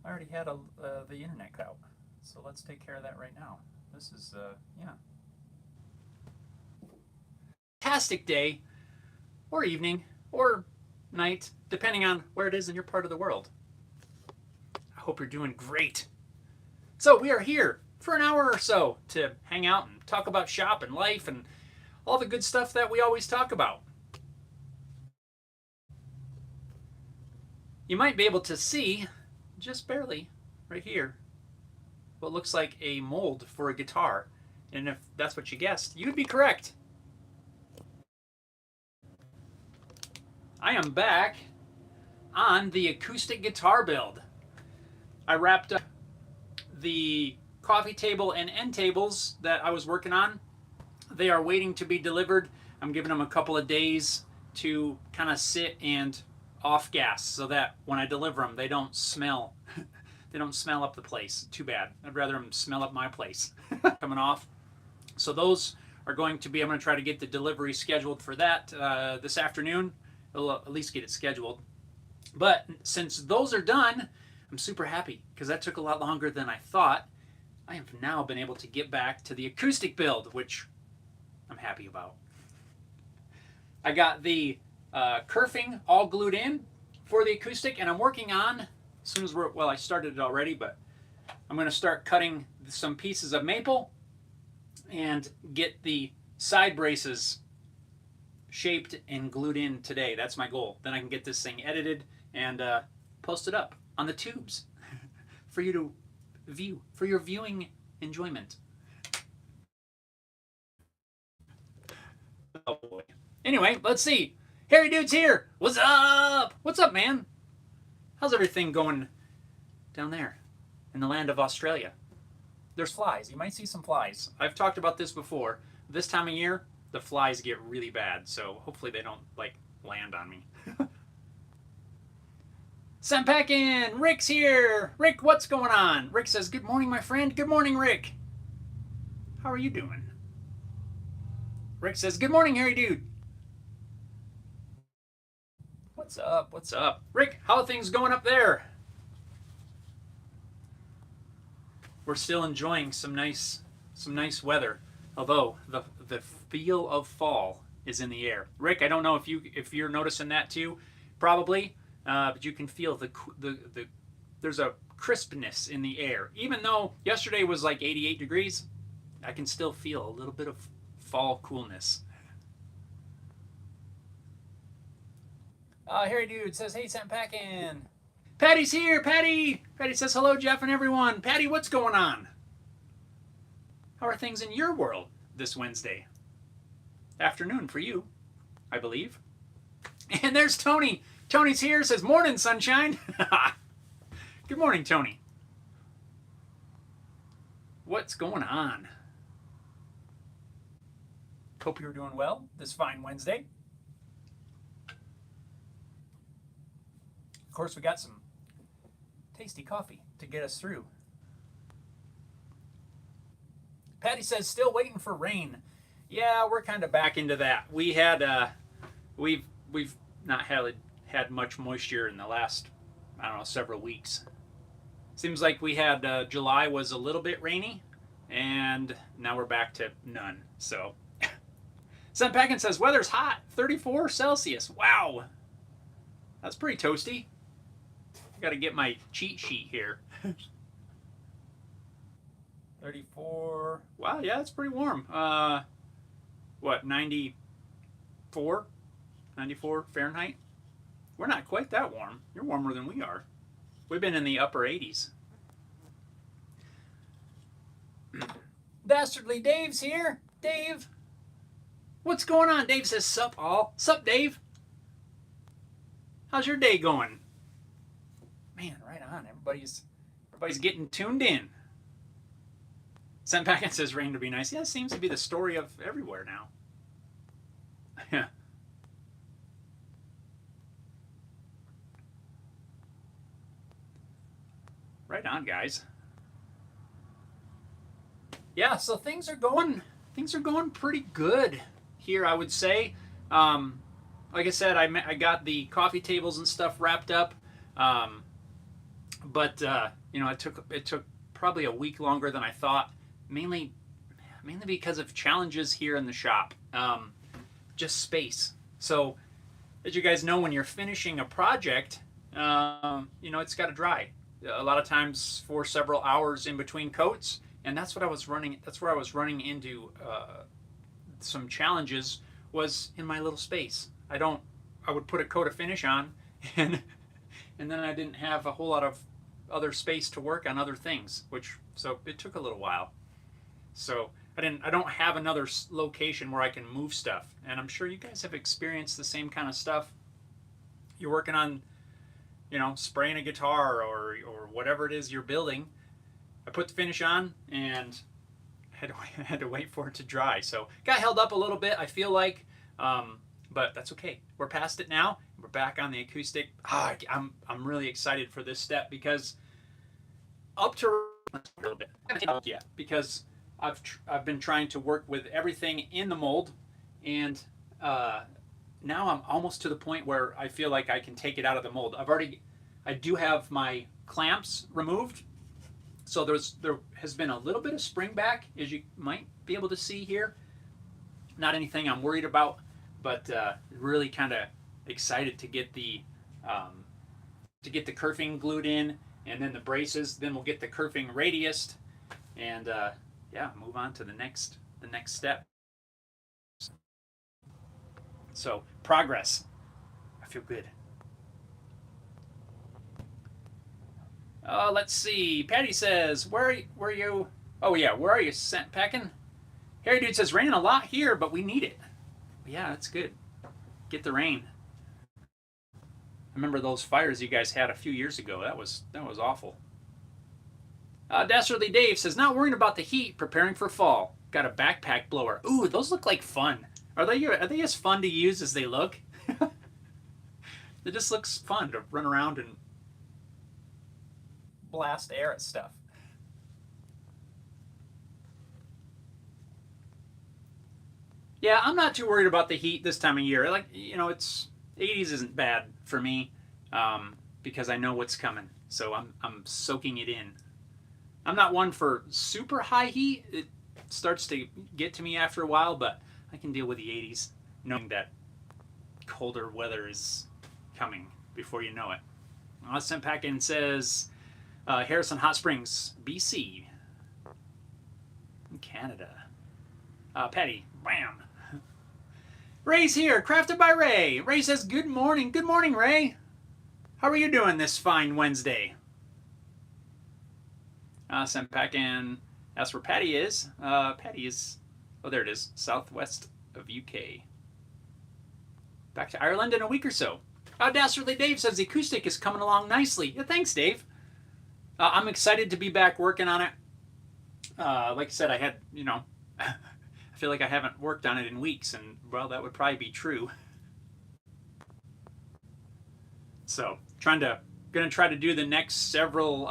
I already had the internet out, so let's take care of that right now. This is, yeah. Fantastic day, or evening, or night, depending on where it is in your part of the world. I hope you're doing great. So we are here for an hour or so to hang out and talk about shop and life and all the good stuff that we always talk about. You might be able to see, just barely, right here, what looks like a mold for a guitar. And if that's what you guessed, you'd be correct. I am back on the acoustic guitar build. I wrapped up the coffee table and end tables that I was working on. They are waiting to be delivered. I'm giving them a couple of days to kind of sit and off gas so that when I deliver them, they don't smell. They don't smell up the place. Too bad. I'd rather them smell up my place. Coming off. So those are going to be, I'm going to try to get the delivery scheduled for that this afternoon. I'll at least get it scheduled. But since those are done, I'm super happy because that took a lot longer than I thought. I have now been able to get back to the acoustic build, which I'm happy about. I got the kerfing all glued in for the acoustic, and I'm working on, as soon as well, I started it already, but I'm going to start cutting some pieces of maple and get the side braces shaped and glued in today. That's my goal. Then I can get this thing edited and post it up on the tubes for you to view, for your viewing enjoyment. Oh boy. Anyway, let's see. Harry Dude's here. What's up? What's up, man? How's everything going down there in the land of Australia? There's flies. You might see some flies. I've talked about this before. This time of year, the flies get really bad, so hopefully they don't like land on me. Sandpacking! Rick's here! Rick, what's going on? Rick says, good morning, my friend. Good morning, Rick. How are you doing? Rick says, good morning, Harry Dude. What's up? What's up? Rick, how are things going up there? We're still enjoying some nice weather, although the feel of fall is in the air. Rick, I don't know if you're noticing that too, probably, but you can feel the there's a crispness in the air. Even though yesterday was like 88 degrees, I can still feel a little bit of fall coolness. Harry Dude says, hey, Sandpacking. Patty's here, Patty! Patty says, hello, Jeff and everyone. Patty, what's going on? How are things in your world this Wednesday? Afternoon for you, I believe. And there's Tony. Tony's here, says, morning, sunshine. Good morning, Tony. What's going on? Hope you're doing well this fine Wednesday. Of course, we got some tasty coffee to get us through. Patty says, still waiting for rain. Yeah, we're kind of back into that. We had, we've not had much moisture in the last, I don't know, several weeks. Seems like we had, July was a little bit rainy, and now we're back to none. So, Sandpacking says, weather's hot, 34 Celsius. Wow. That's pretty toasty. Got to get my cheat sheet here. 34. Wow, yeah, it's pretty warm. What, 94? 94 Fahrenheit? We're not quite that warm. You're warmer than we are. We've been in the upper 80s. Dastardly Dave's here. Dave. What's going on? Dave says, sup all. Sup, Dave? How's your day going? Man, right on. Everybody's getting tuned in. Sandpacking says rain to be nice. Yeah, it seems to be the story of everywhere now. Yeah. Right on, guys. Yeah, so things are going pretty good here, I would say. Like I said, I got the coffee tables and stuff wrapped up. but you know, it took probably a week longer than I thought, mainly because of challenges here in the shop, just space. So as you guys know, when you're finishing a project, you know, it's got to dry a lot of times for several hours in between coats, and that's what I was running. That's where I was running into some challenges, was in my little space. I would put a coat of finish on, and then I didn't have a whole lot of other space to work on other things, so it took a little while. So I don't have another location where I can move stuff, and I'm sure you guys have experienced the same kind of stuff. You're working on, you know, spraying a guitar or whatever it is you're building. I put the finish on and had to wait for it to dry. So got held up a little bit, I feel like, but that's okay. We're past it now. We're back on the acoustic. I'm really excited for this step, because up to a little bit, yeah, because I've been trying to work with everything in the mold, and now I'm almost to the point where I feel like I can take it out of the mold. I do have my clamps removed, so there has been a little bit of spring back, as you might be able to see here. Not anything I'm worried about, but really kind of excited to get the kerfing glued in, and then the braces. Then we'll get the kerfing radiused, and yeah, move on to the next step. So progress. I feel good. Let's see. Patty says, where are you? Oh yeah, where are you packing? Harry Dude says, raining a lot here, but we need it. Yeah, that's good. Get the rain. I remember those fires you guys had a few years ago. That was awful. Dastardly Dave says, not worrying about the heat, preparing for fall. Got a backpack blower. Ooh, those look like fun. Are they as fun to use as they look? It just looks fun to run around and blast air at stuff. Yeah, I'm not too worried about the heat this time of year. Like, you know, it's 80s isn't bad for me, because I know what's coming. So I'm soaking it in. I'm not one for super high heat. It starts to get to me after a while, but I can deal with the 80s, knowing that colder weather is coming before you know it. Sandpaper says, Harrison Hot Springs, BC, Canada. Patty, bam. Ray's here, crafted by Ray. Ray says, good morning. Good morning, Ray. How are you doing this fine Wednesday? Sandpaper asks where Patty is. Patty is, oh, there it is, southwest of UK. Back to Ireland in a week or so. Dastardly Dave says the acoustic is coming along nicely. Yeah, thanks, Dave. I'm excited to be back working on it. Like I said, I had, you know, I feel like I haven't worked on it in weeks, and well, that would probably be true. So, gonna try to do the next several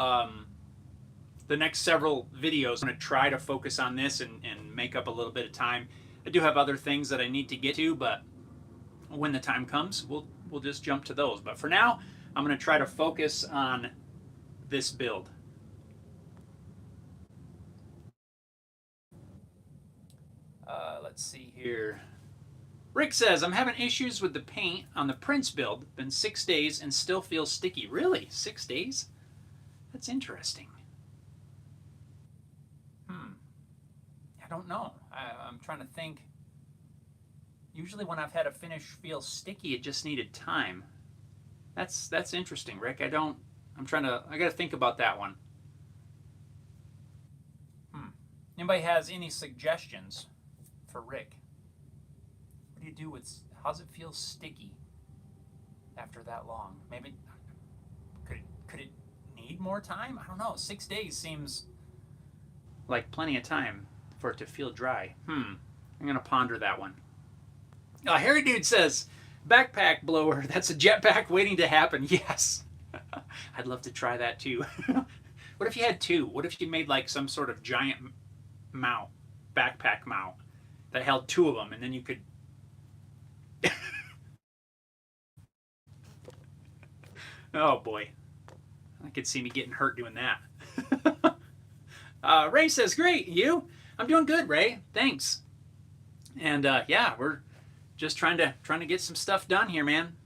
videos. I'm gonna try to focus on this and make up a little bit of time. I do have other things that I need to get to, but when the time comes, we'll just jump to those. But for now, I'm gonna try to focus on this build. Let's see here. Rick says, I'm having issues with the paint on the Prince build. Been 6 days and still feels sticky. Really? 6 days? That's interesting. I don't know. I'm trying to think. Usually when I've had a finish feel sticky, it just needed time. That's interesting, Rick. I gotta think about that one. Anybody has any suggestions for Rick? What do you do with, how's it feel sticky after that long? Maybe, could it need more time? I don't know. 6 days seems like plenty of time for it to feel dry. I'm gonna ponder that one. Harry Dude says, backpack blower, that's a jetpack waiting to happen. Yes. I'd love to try that too. What if you had two? What if you made like some sort of giant mount, backpack mount that held two of them, and then you could oh boy. I could see me getting hurt doing that. Ray says, great, you? I'm doing good, Ray. Thanks. And yeah, we're just trying to get some stuff done here, man.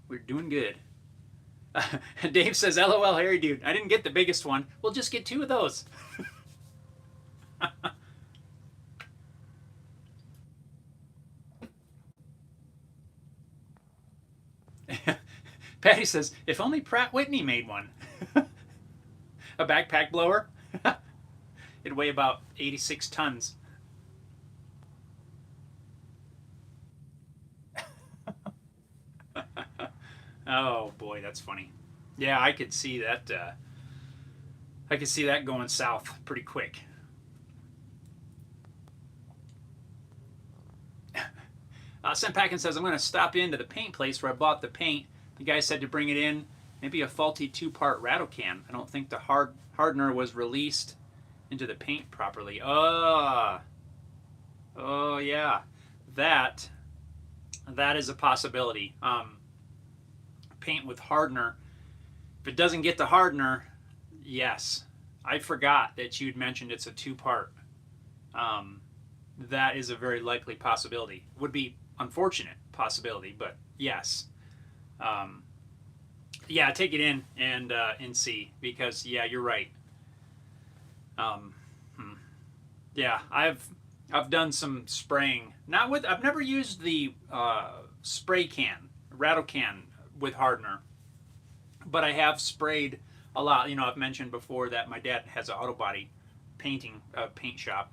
We're doing good. Dave says, LOL, Harry dude. I didn't get the biggest one. We'll just get 2 of those. Patty says, if only Pratt Whitney made one. A backpack blower. It'd weigh about 86 tons. Oh boy, that's funny. Yeah, I could see that. I could see that going south pretty quick. Sandpaper says, I'm going to stop into the paint place where I bought the paint. The guy said to bring it in. Maybe a faulty 2-part rattle can. I don't think the hardener was released into the paint properly. Oh yeah, that is a possibility. Paint with hardener. If it doesn't get the hardener, yes. I forgot that you'd mentioned it's a 2-part. That is a very likely possibility. Would be unfortunate possibility, but yes. Yeah, take it in and see, because yeah, you're right. Yeah, I've done some spraying. Not with. I've never used the spray can, rattle can with hardener, but I have sprayed a lot. You know, I've mentioned before that my dad has an auto body paint shop,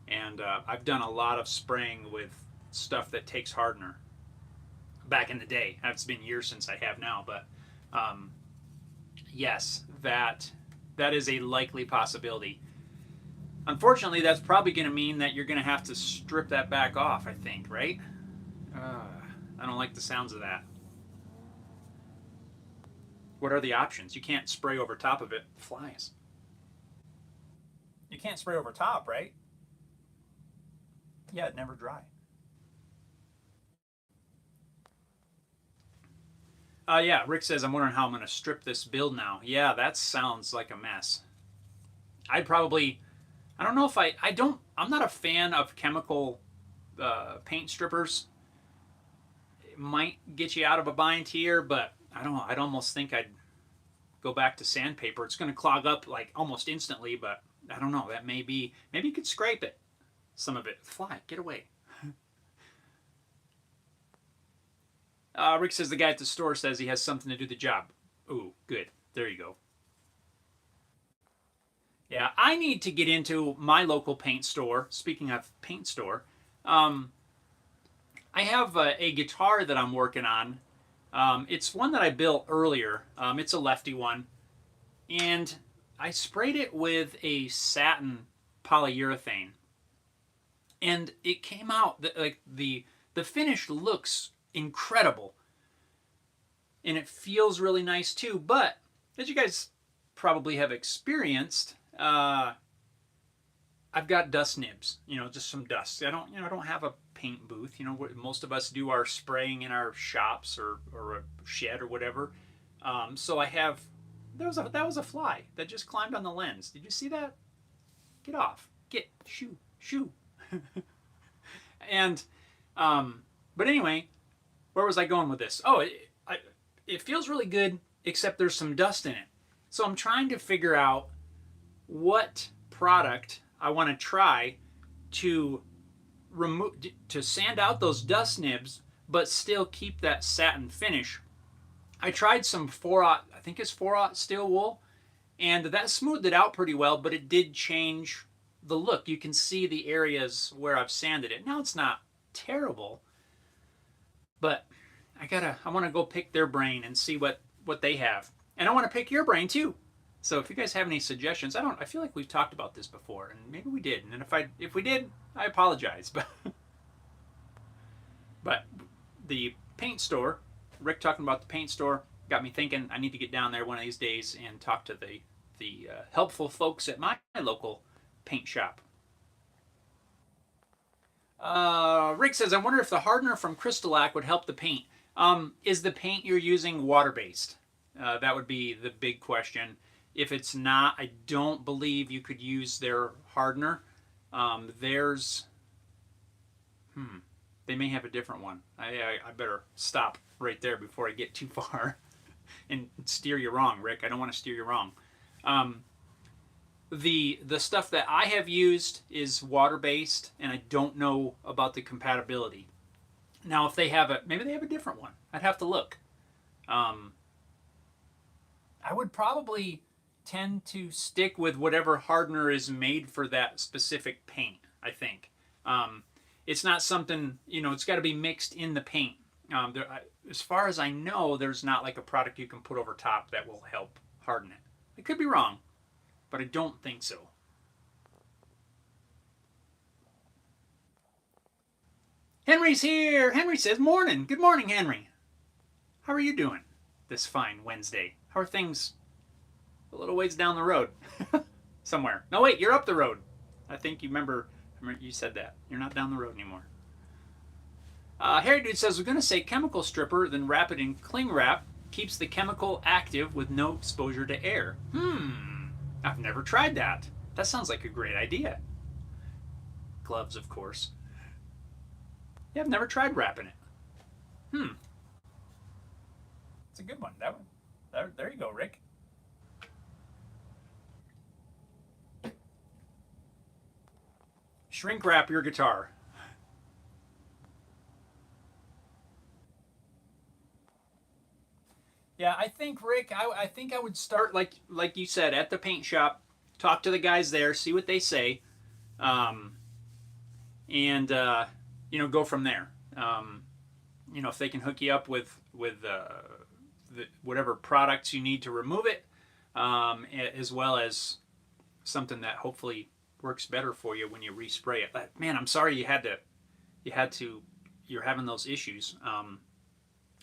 and I've done a lot of spraying with stuff that takes hardener. Back in the day, it's been years since I have now, but yes, that is a likely possibility. Unfortunately, that's probably going to mean that you're going to have to strip that back off, I think, right? I don't like the sounds of that. What are the options? You can't spray over top of it. Flies. You can't spray over top, right? Yeah, it never dry. Yeah, Rick says, I'm wondering how I'm going to strip this build now. Yeah, that sounds like a mess. I'd probably, I don't know if I'm not a fan of chemical paint strippers. It might get you out of a bind here, but I don't know. I'd almost think I'd go back to sandpaper. It's going to clog up like almost instantly, but I don't know. That may be, maybe you could scrape it. Some of it. Fly, get away. Rick says the guy at the store says he has something to do the job. Ooh, good. There you go. Yeah, I need to get into my local paint store. Speaking of paint store, I have a guitar that I'm working on. It's one that I built earlier. It's a lefty one. And I sprayed it with a satin polyurethane. And it came out, like the finish looks incredible. And it feels really nice too. But as you guys probably have experienced, I've got dust nibs, just some dust. I don't have a paint booth. Most of us do our spraying in our shops or a shed or whatever. So I have, that was a fly that just climbed on the lens. Did you see that? Get off. Shoo. And, but anyway, where was I going with this? Oh, it feels really good, except there's some dust in it. So I'm trying to figure out what product I want to try to sand out those dust nibs, but still keep that satin finish. I tried some 4/0, I think it's 4/0 steel wool, and that smoothed it out pretty well, but it did change the look. You can see the areas where I've sanded it. Now it's not terrible, but I want to go pick their brain and see what they have. And I want to pick your brain too. So if you guys have any suggestions, I feel like we've talked about this before, and maybe we did. And if we did, I apologize. But the paint store, Rick talking about the paint store, got me thinking I need to get down there one of these days and talk to the helpful folks at my local paint shop. Rick says, I wonder if the hardener from Crystalac would help the paint. Is the paint you're using water-based? That would be the big question. If it's not, I don't believe you could use their hardener. Theirs, they may have a different one. I better stop right there before I get too far and steer you wrong, Rick. I don't want to steer you wrong. The stuff that I have used is water based, and I don't know about the compatibility. Now, if they have maybe they have a different one. I'd have to look. I would probably tend to stick with whatever hardener is made for that specific paint. I think it's not something, it's got to be mixed in the paint. As far as I know, there's not like a product you can put over top that will help harden it. I could be wrong, but I don't think so. Henry's here. Henry says, morning. Good morning, Henry. How are you doing this fine Wednesday? How are things a little ways down the road? Somewhere. No, wait, you're up the road. I think you remember you said that. You're not down the road anymore. Harry Dude says, we're going to say chemical stripper, then wrap it in cling wrap. Keeps the chemical active with no exposure to air. I've never tried that. That sounds like a great idea. Gloves, of course. Yeah, I've never tried wrapping it. It's a good one. That one. There you go, Rick. Shrink wrap your guitar. Yeah, I think, Rick, I think I would start like you said, at the paint shop, talk to the guys there, see what they say, and go from there. If they can hook you up with whatever products you need to remove it, as well as something that hopefully works better for you when you respray it. But, man, I'm sorry you're having those issues.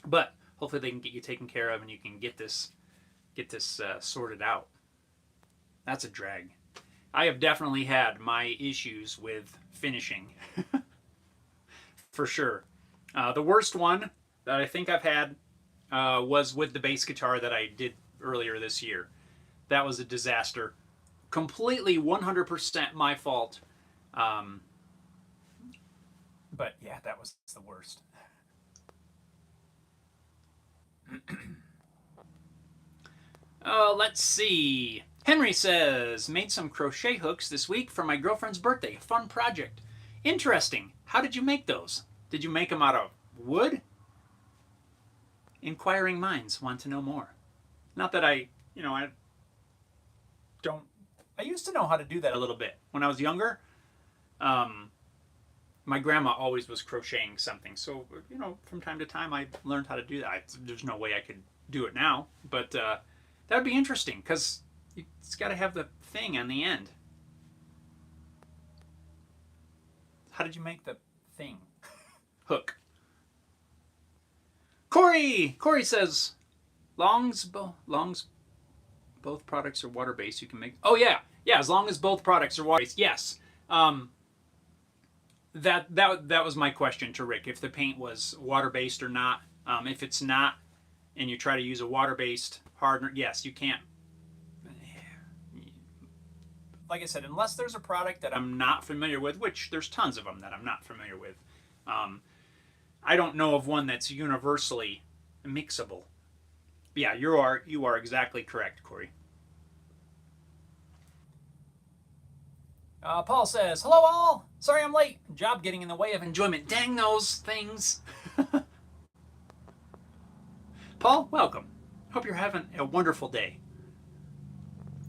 But hopefully they can get you taken care of and you can get this sorted out. That's a drag. I have definitely had my issues with finishing. For sure. The worst one that I think I've had was with the bass guitar that I did earlier this year. That was a disaster. Completely 100% my fault. But yeah, that was the worst. Let's see. Henry says, made some crochet hooks this week for my girlfriend's birthday. A fun project. Interesting. How did you make those? Did you make them out of wood? Inquiring minds want to know more. Not that I don't. I used to know how to do that a little bit when I was younger. My grandma always was crocheting something, so from time to time I learned how to do that. There's no way I could do it now, but that would be interesting because it's got to have the thing on the end. How did you make the thing? Hook. Corey says, longs both products are water based. You can make. Oh yeah, as long as both products are water based. Yes. That was my question to Rick. If the paint was water based or not. If it's not, and you try to use a water based hardener, yes, you can't. Like I said, unless there's a product that I'm not familiar with, which there's tons of them that I'm not familiar with. I don't know of one that's universally mixable. Yeah, you are exactly correct, Corey. Paul says, hello all. Sorry I'm late. Job getting in the way of enjoyment. Dang those things. Paul, welcome. Hope you're having a wonderful day.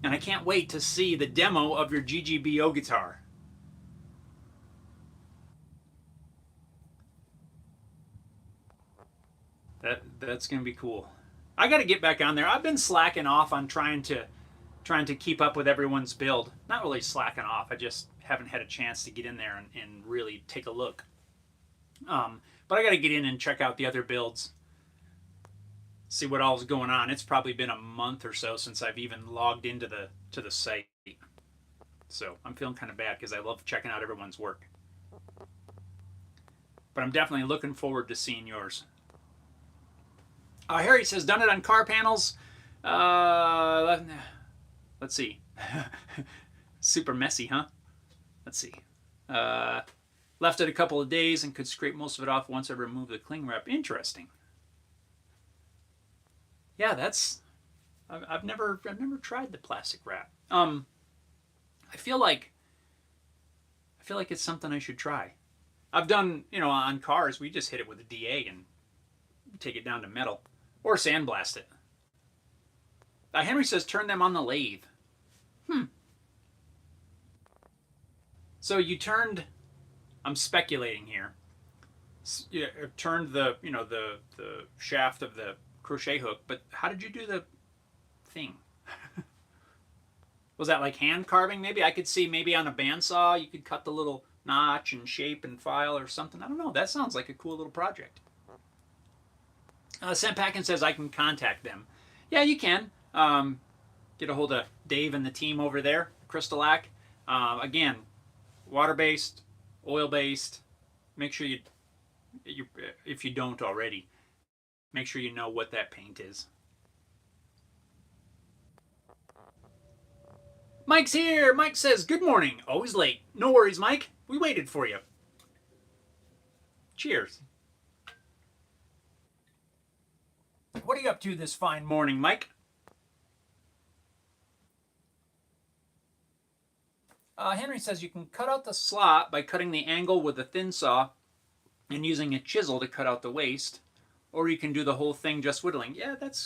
And I can't wait to see the demo of your GGBO guitar. That's going to be cool. I got to get back on there. I've been slacking off on trying to keep up with everyone's build. Not really slacking off. I just haven't had a chance to get in there and really take a look. But I got to get in and check out the other builds. See what all's going on. It's probably been a month or so since I've even logged into the site. So I'm feeling kind of bad because I love checking out everyone's work. But I'm definitely looking forward to seeing yours. Harry says, done it on car panels. Let's see. Super messy, huh? Let's see. Left it a couple of days and could scrape most of it off once I removed the cling wrap. Interesting. Yeah, that's. I've never tried the plastic wrap. I feel like it's something I should try. I've done, on cars, we just hit it with a DA and take it down to metal or sandblast it. Henry says turn them on the lathe. So you turned. I'm speculating here. You turned the the shaft of the crochet hook, but how did you do the thing? Was that like hand carving? Maybe I could see maybe on a bandsaw you could cut the little notch and shape and file or something. I don't know. That sounds like a cool little project. Sandpaper says I can contact them. Yeah, you can. Get a hold of Dave and the team over there, Crystalac. Again, water-based, oil-based. Make sure you, if you don't already, make sure you know what that paint is. Mike's here. Mike says, good morning. Always late. No worries, Mike. We waited for you. Cheers. What are you up to this fine morning, Mike? Henry says you can cut out the slot by cutting the angle with a thin saw and using a chisel to cut out the waste. Or you can do the whole thing just whittling. Yeah, that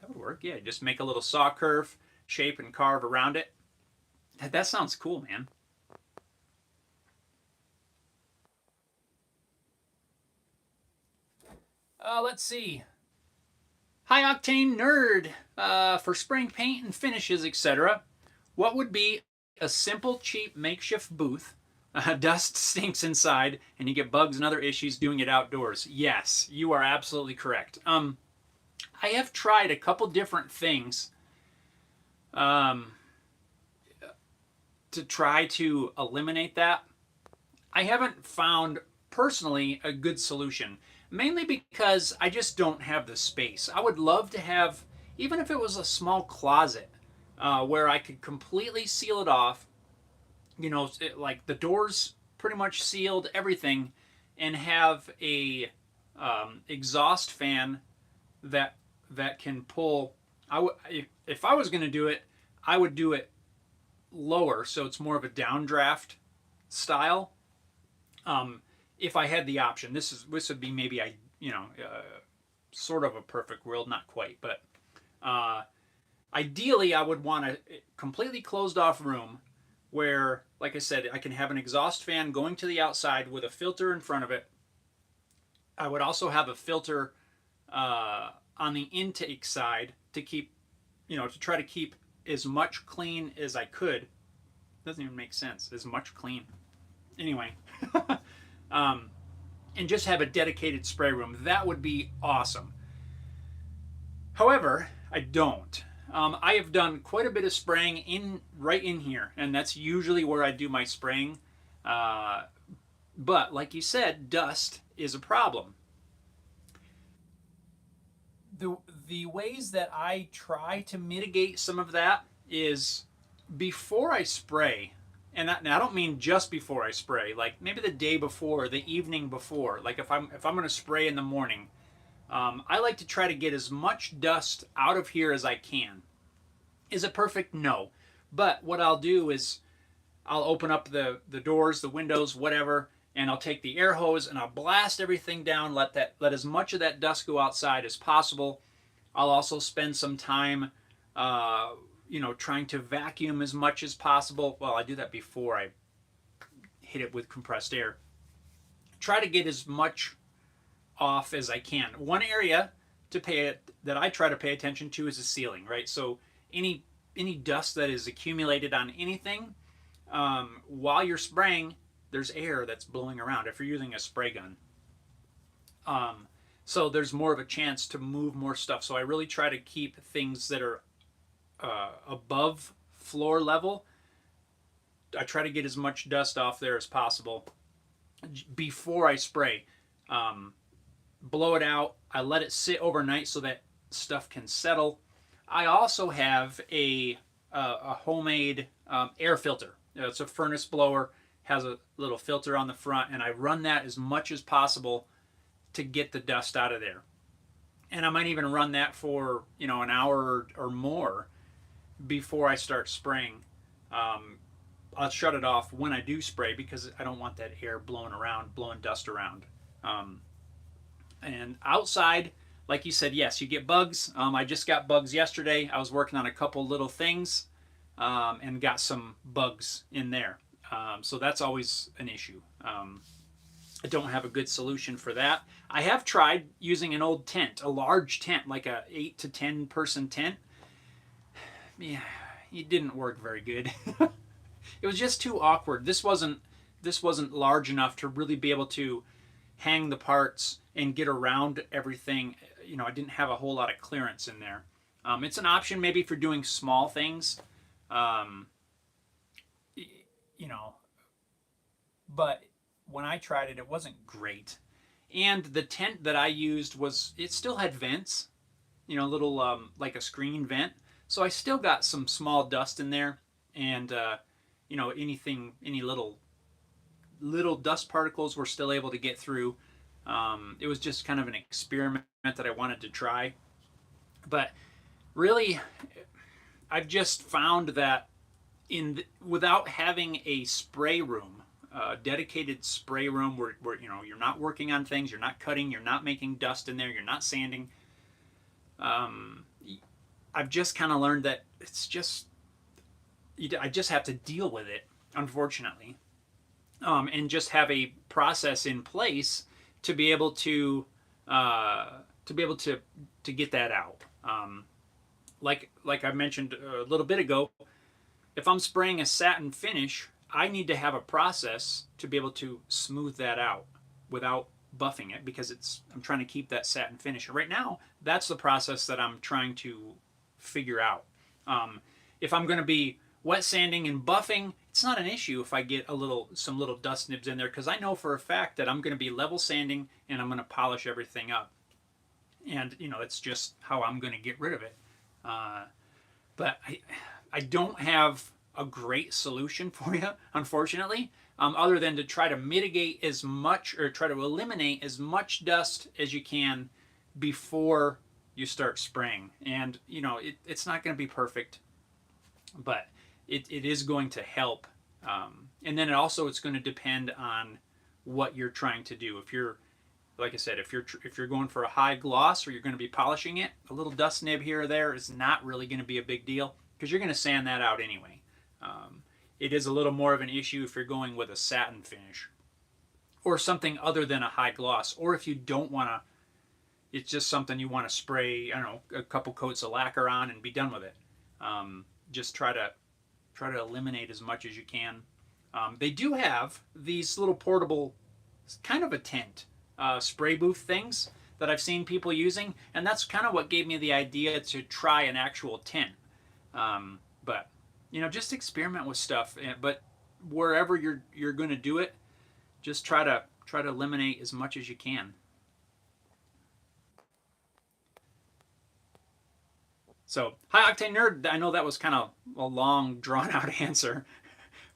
would work. Yeah, just make a little saw curve, shape, and carve around it. That sounds cool, man. Let's see. High Octane Nerd. For spraying paint and finishes, etc. What would be a simple, cheap makeshift booth? Dust stinks inside, and you get bugs and other issues doing it outdoors. Yes, you are absolutely correct. I have tried a couple different things to try to eliminate that. I haven't found personally a good solution, mainly because I just don't have the space. I would love to have, even if it was a small closet, where I could completely seal it off, like the doors pretty much sealed, everything, and have a exhaust fan that can pull. If I was going to do it, I would do it lower, so it's more of a downdraft style. If I had the option, this would be maybe sort of a perfect world, not quite, but ideally I would want a completely closed off room where, like I said, I can have an exhaust fan going to the outside with a filter in front of it. I would also have a filter on the intake side to keep, to try to keep as much clean as I could. Doesn't even make sense. As much clean. Anyway. And just have a dedicated spray room. That would be awesome. However, I don't. I have done quite a bit of spraying right in here, and that's usually where I do my spraying. But like you said, dust is a problem. The ways that I try to mitigate some of that is before I spray, and I don't mean just before I spray, like maybe the day before, the evening before. Like if I'm going to spray in the morning, I like to try to get as much dust out of here as I can. Is it perfect? No. But what I'll do is I'll open up the doors, the windows, whatever, and I'll take the air hose and I'll blast everything down, let as much of that dust go outside as possible. I'll also spend some time trying to vacuum as much as possible. Well, I do that before I hit it with compressed air. Try to get as much off as I can. One area that I try to pay attention to is the ceiling, right? So any dust that is accumulated on anything, while you're spraying, there's air that's blowing around if you're using a spray gun. So there's more of a chance to move more stuff. So I really try to keep things that are above floor level. I try to get as much dust off there as possible before I spray. Blow it out. I let it sit overnight so that stuff can settle. I also have a homemade air filter. It's a furnace blower, has a little filter on the front, and I run that as much as possible to get the dust out of there. And I might even run that for an hour or more before I start spraying. I'll shut it off when I do spray because I don't want that air blowing dust around. And outside, like you said, yes, you get bugs. I just got bugs yesterday. I was working on a couple little things and got some bugs in there. So that's always an issue. I don't have a good solution for that. I have tried using an old tent, a large tent, like a 8 to 10 person tent. Yeah, it didn't work very good. It was just too awkward. This wasn't large enough to really be able to hang the parts and get around everything. I didn't have a whole lot of clearance in there. It's an option maybe for doing small things. But when I tried it, it wasn't great. And the tent that I used it still had vents, little like a screen vent. So I still got some small dust in there, and any little dust particles were still able to get through. It was just kind of an experiment that I wanted to try. But really, I've just found that without having a spray room, dedicated spray room where you're not working on things, you're not cutting, you're not making dust in there, you're not sanding. I've just kind of learned that I just have to deal with it, unfortunately, and just have a process in place to be able to get that out. Like I mentioned a little bit ago, if I'm spraying a satin finish, I need to have a process to be able to smooth that out without buffing it, because I'm trying to keep that satin finish. Right now, that's the process that I'm trying to figure out. If I'm going to be wet sanding and buffing, it's not an issue if I get some little dust nibs in there, because I know for a fact that I'm going to be level sanding and I'm going to polish everything up. And it's just how I'm going to get rid of it. But I don't have a great solution for you, unfortunately, other than to try to mitigate as much, or try to eliminate as much dust as you can before you start spraying. And it's not going to be perfect, but it is going to help. And then it's going to depend on what you're trying to do. If you're, like I said, if you're going for a high gloss, or you're going to be polishing it, a little dust nib here or there is not really going to be a big deal, because you're going to sand that out anyway. It is a little more of an issue if you're going with a satin finish or something other than a high gloss, or if you don't want to, it's just something you want to spray, a couple coats of lacquer on and be done with it. Just try to eliminate as much as you can. They do have these little portable, kind of a tent, spray booth things that I've seen people using, and that's kind of what gave me the idea to try an actual tent. But just experiment with stuff. But wherever you're going to do it, just try to eliminate as much as you can. So, hi Octane Nerd. I know that was kind of a long, drawn-out answer,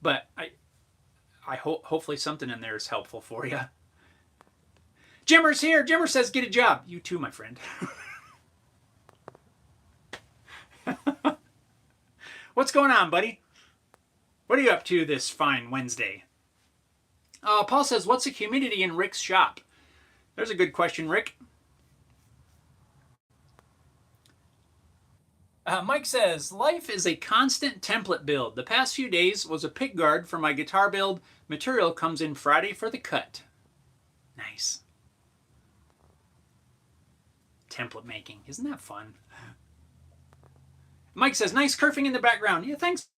but I hope hopefully something in there is helpful for you. Jimmer's here. Jimmer says, "Get a job." You too, my friend. What's going on, buddy? What are you up to this fine Wednesday? Paul says, "What's the humidity in Rick's shop?" There's a good question, Rick. Mike says, "Life is a constant template build. The past few days was a pick guard for my guitar build. Material comes in Friday for the cut." Nice. Template making. Isn't that fun? Mike says, "Nice kerfing in the background." Yeah, thanks.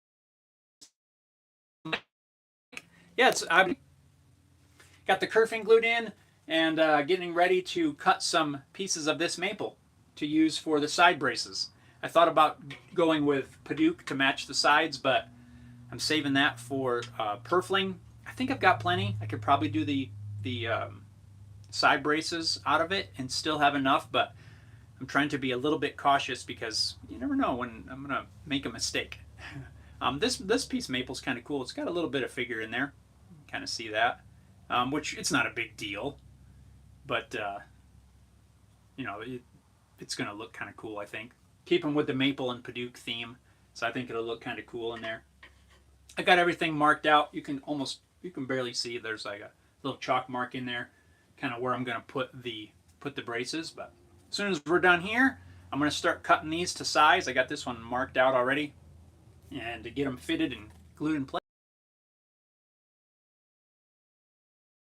Yeah, I got the kerfing glued in and getting ready to cut some pieces of this maple to use for the side braces. I thought about going with Paduke to match the sides, but I'm saving that for purfling. I think I've got plenty. I could probably do the side braces out of it and still have enough, but I'm trying to be a little bit cautious because you never know when I'm going to make a mistake. This piece of maple is kind of cool. It's got a little bit of figure in there. Kind of see that, which it's not a big deal, but you know, it's going to look kind of cool, I think. Keeping with the maple and Paduke theme, so I think it'll look kind of cool in there. I got everything marked out. You can barely see. There's like a little chalk mark in there, kind of where I'm going to put the braces. But as soon as we're done here, I'm going to start cutting these to size. I got this one marked out already, and to get them fitted and glued in place.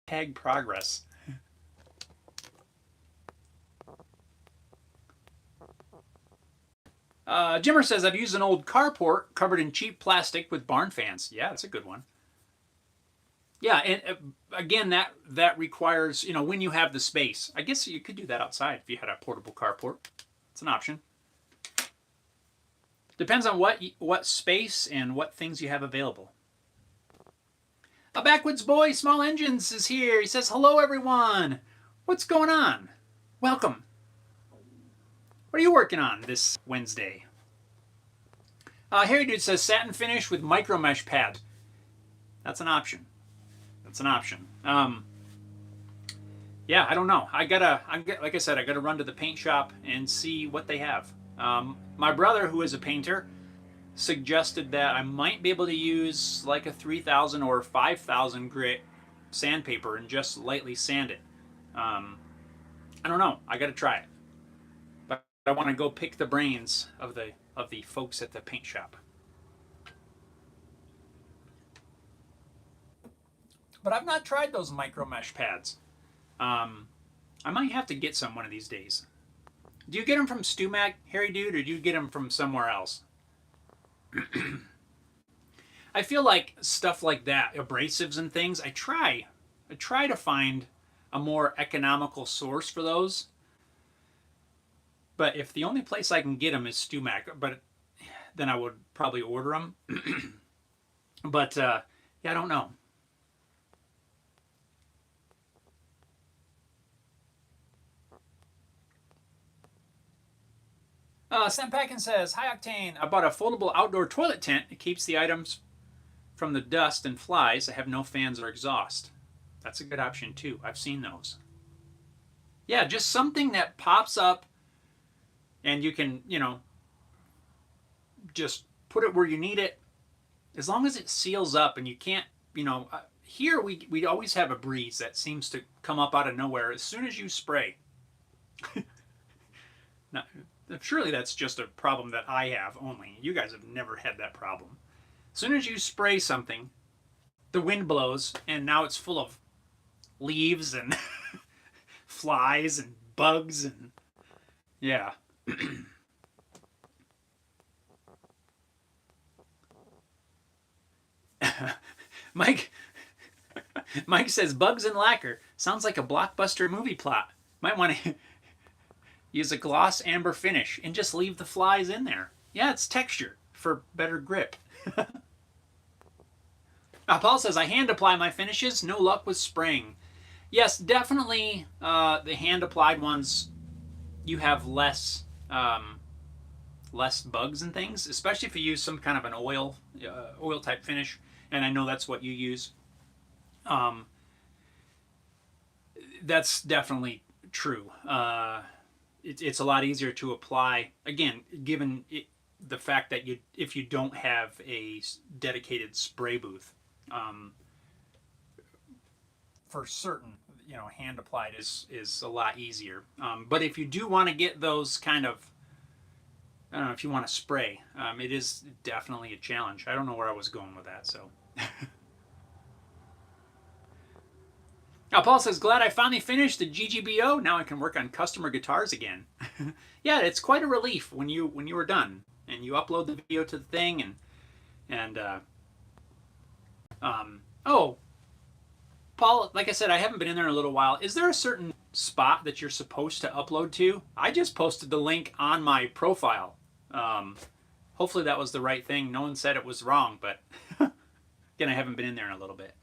Tag progress. Jimmer says, I've used an old carport covered in cheap plastic with barn fans. Yeah, that's a good one. Yeah, and again, that requires, you know, when you have the space. I guess you could do that outside if you had a portable carport. It's an option. Depends on what space and what things you have available. A Backwoods Boy, Small Engines, is here. He says, hello, everyone. What's going on? Welcome. What are you working on this Wednesday? Harry Dude says, satin finish with micro mesh pad. That's an option. That's an option. Yeah, I don't know. Like I said, I gotta run to the paint shop and see what they have. My brother, who is a painter, suggested that I might be able to use like a 3000 or 5000 grit sandpaper and just lightly sand it. I don't know. I got to try it, but I want to go pick the brains of the folks at the paint shop. But I've not tried those micro mesh pads. I might have to get some one of these days. Do you get them from StuMac, Harry Dude, or do you get them from somewhere else? I feel like stuff like that, abrasives and things, I try to find a more economical source for those. But if the only place I can get them is StuMac, but then I would probably order them. But yeah, I don't know. Sampackin says, hi Octane, I bought a foldable outdoor toilet tent. It keeps the items from the dust and flies. I have no fans or exhaust. That's a good option too. I've seen those. Yeah, just something that pops up and you can, you know, just put it where you need it. As long as it seals up and you can't, you know, here we always have a breeze that seems to come up out of nowhere as soon as you spray. Now, surely that's just a problem that I have only. You guys have never had that problem. As soon as you spray something, the wind blows, and now it's full of leaves and flies and bugs and yeah. Mike says bugs and lacquer sounds like a blockbuster movie plot. Might want to use a gloss amber finish and just leave the flies in there. Yeah, it's texture for better grip. Paul says, I hand apply my finishes. No luck with spraying. Yes, definitely the hand applied ones, you have less bugs and things, especially if you use some kind of an oil type finish. And I know that's what you use. That's definitely true. It's a lot easier to apply, again, given the fact that if you don't have a dedicated spray booth. For certain, you know, hand applied is a lot easier. But if you do want to get those kind of, I don't know, if you want to spray, it is definitely a challenge. I don't know where I was going with that, so. Now, Paul says, glad I finally finished the GGBO. Now I can work on customer guitars again. Yeah, it's quite a relief when you were done and you upload the video to the thing oh, Paul, like I said, I haven't been in there in a little while. Is there a certain spot that you're supposed to upload to? I just posted the link on my profile. Hopefully that was the right thing. No one said it was wrong, but again, I haven't been in there in a little bit.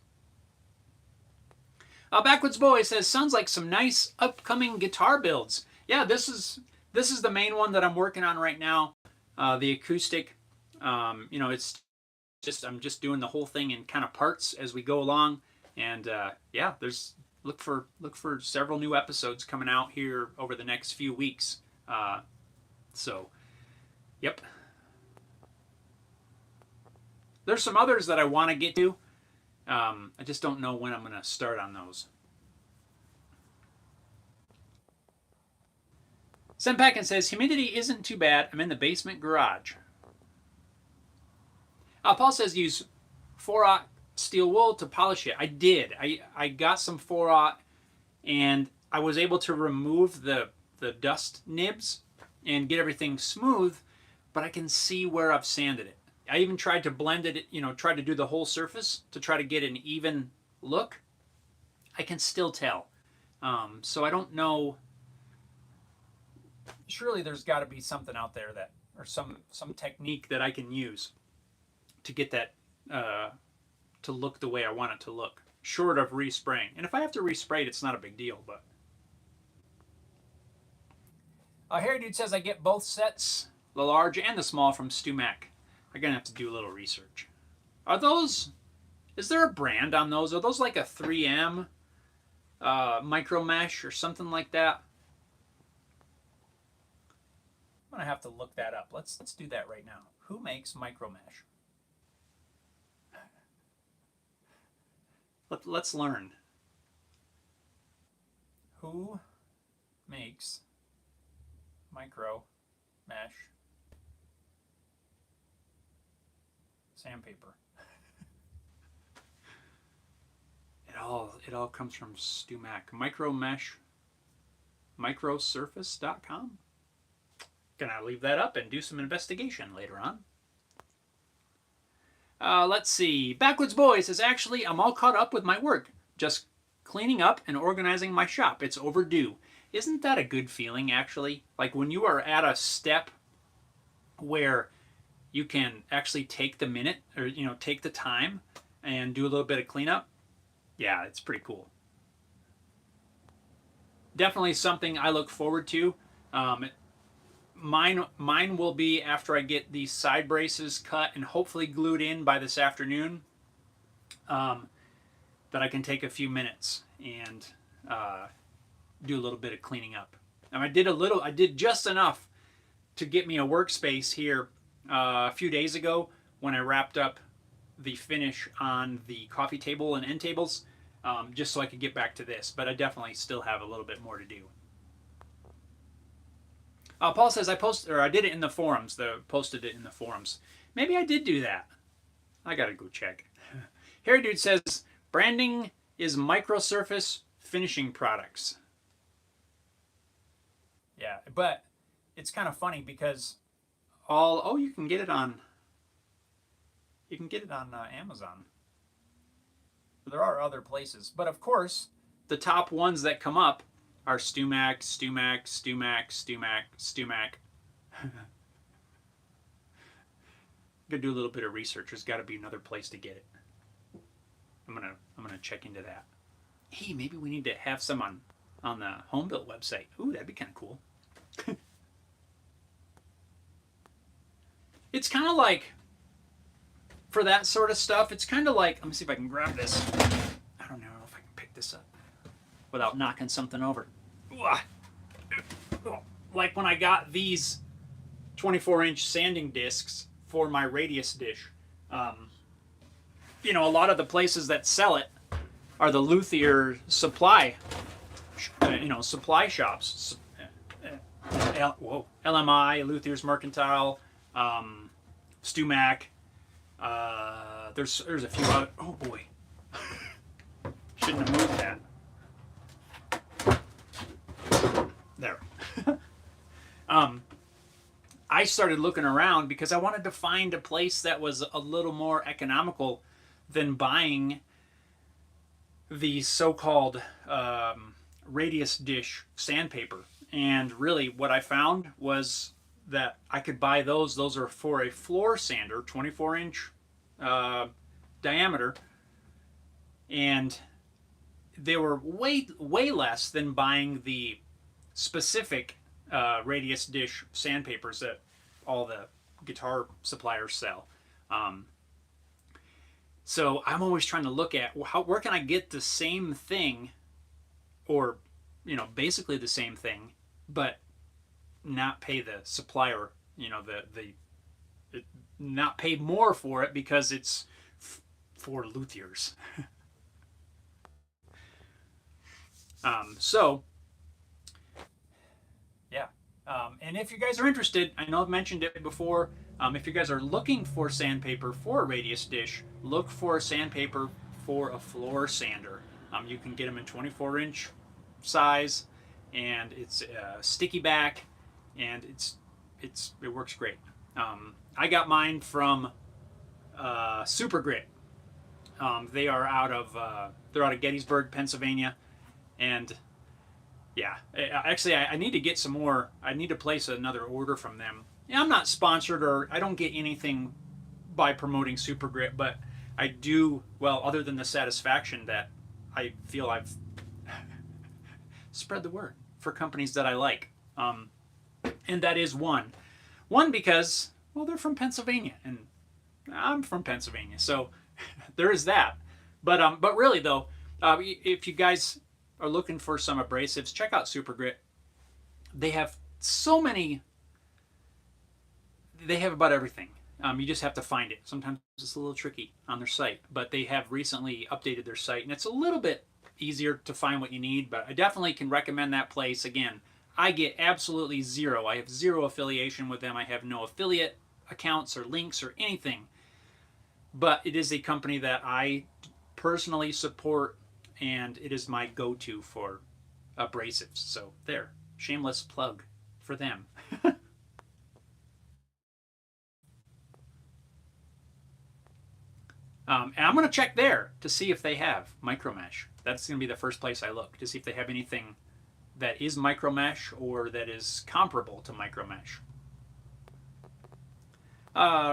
Backwoods Boy says, sounds like some nice upcoming guitar builds. Yeah, this is this is the main one that I'm working on right now. The acoustic, you know, it's just, I'm just doing the whole thing in kind of parts as we go along. And yeah, look for several new episodes coming out here over the next few weeks. So, yep. There's some others that I want to get to. I just don't know when I'm going to start on those. Sandpaper says, humidity isn't too bad. I'm in the basement garage. Paul says, use 4/0 steel wool to polish it. I did. I got some 4/0 and I was able to remove the dust nibs and get everything smooth, but I can see where I've sanded it. I even tried to blend it, you know, tried to do the whole surface to try to get an even look. I can still tell. So I don't know. Surely there's got to be something out there that, or some technique that I can use to get that to look the way I want it to look, short of respraying. And if I have to respray it, it's not a big deal. But Harry Dude says, I get both sets, the large and the small, from StuMac. I'm gonna have to do a little research. Are those? Is there a brand on those? Are those like a 3M micro mesh or something like that? I'm gonna have to look that up. Let's do that right now. Who makes micro mesh? Let's learn. Who makes micro mesh sandpaper? It all comes from StuMac. Micro mesh, microsurface.com. Gonna leave that up and do some investigation later on. Let's see. Backwoods Boy says, actually, I'm all caught up with my work. Just cleaning up and organizing my shop. It's overdue. Isn't that a good feeling, actually? Like when you are at a step where you can actually take the minute, or, you know, take the time and do a little bit of cleanup. Yeah, it's pretty cool. Definitely something I look forward to. Mine will be after I get these side braces cut and hopefully glued in by this afternoon. That I can take a few minutes and do a little bit of cleaning up. And I did just enough to get me a workspace here a few days ago when I wrapped up the finish on the coffee table and end tables, just so I could get back to this. But I definitely still have a little bit more to do. Paul says, I did it in the forums. Posted it in the forums. Maybe I did do that. I gotta go check. Harry Dude says, branding is microsurface finishing products. Yeah, but it's kind of funny because you can get it on Amazon. There are other places, but of course the top ones that come up are StuMac, StuMac, StuMac, StuMac, StuMac. Gonna do a little bit of research. There's got to be another place to get it. I'm gonna check into that. Hey, maybe we need to have some on the home built website. Ooh, that'd be kind of cool. It's kind of like, for that sort of stuff, it's kind of like, let me see if I can grab this. I don't know if I can pick this up without knocking something over. Like when I got these 24-inch sanding discs for my radius dish. You know, a lot of the places that sell it are the luthier supply, supply shops. LMI, Luthier's Mercantile, StuMac. There's a few other. Oh boy, shouldn't have moved that. There. I started looking around because I wanted to find a place that was a little more economical than buying the so-called radius dish sandpaper. And really what I found was that I could buy those. Those are for a floor sander, 24-inch diameter. And they were way less than buying the specific radius dish sandpapers that all the guitar suppliers sell. So I'm always trying to look at where can I get the same thing, or basically the same thing, but not pay the supplier, not pay more for it because it's for luthiers. So yeah, and if you guys are interested, I know I've mentioned it before. If you guys are looking for sandpaper for a radius dish, look for sandpaper for a floor sander. You can get them in 24-inch size, and it's sticky back, and it works great. I got mine from Super Grit. They are out of Gettysburg, Pennsylvania, and yeah, actually I need to get some more. I need to place another order from them. Yeah, I'm not sponsored, or I don't get anything by promoting Super Grit, but I do, well, other than the satisfaction that I feel I've spread the word for companies that I like. And that is one because, well, they're from Pennsylvania, and I'm from Pennsylvania, so there is that. But really though, if you guys are looking for some abrasives, check out Super Grit. They have so many. They have about everything. You just have to find it. Sometimes it's a little tricky on their site, but they have recently updated their site, and it's a little bit easier to find what you need, but I definitely can recommend that place. Again, I get absolutely zero. I have zero affiliation with them. I have no affiliate accounts or links or anything, but it is a company that I personally support, and it is my go-to for abrasives. So there, shameless plug for them. And I'm going to check there to see if they have micro mesh. That's going to be the first place I look, to see if they have anything that is micro mesh or that is comparable to micro mesh.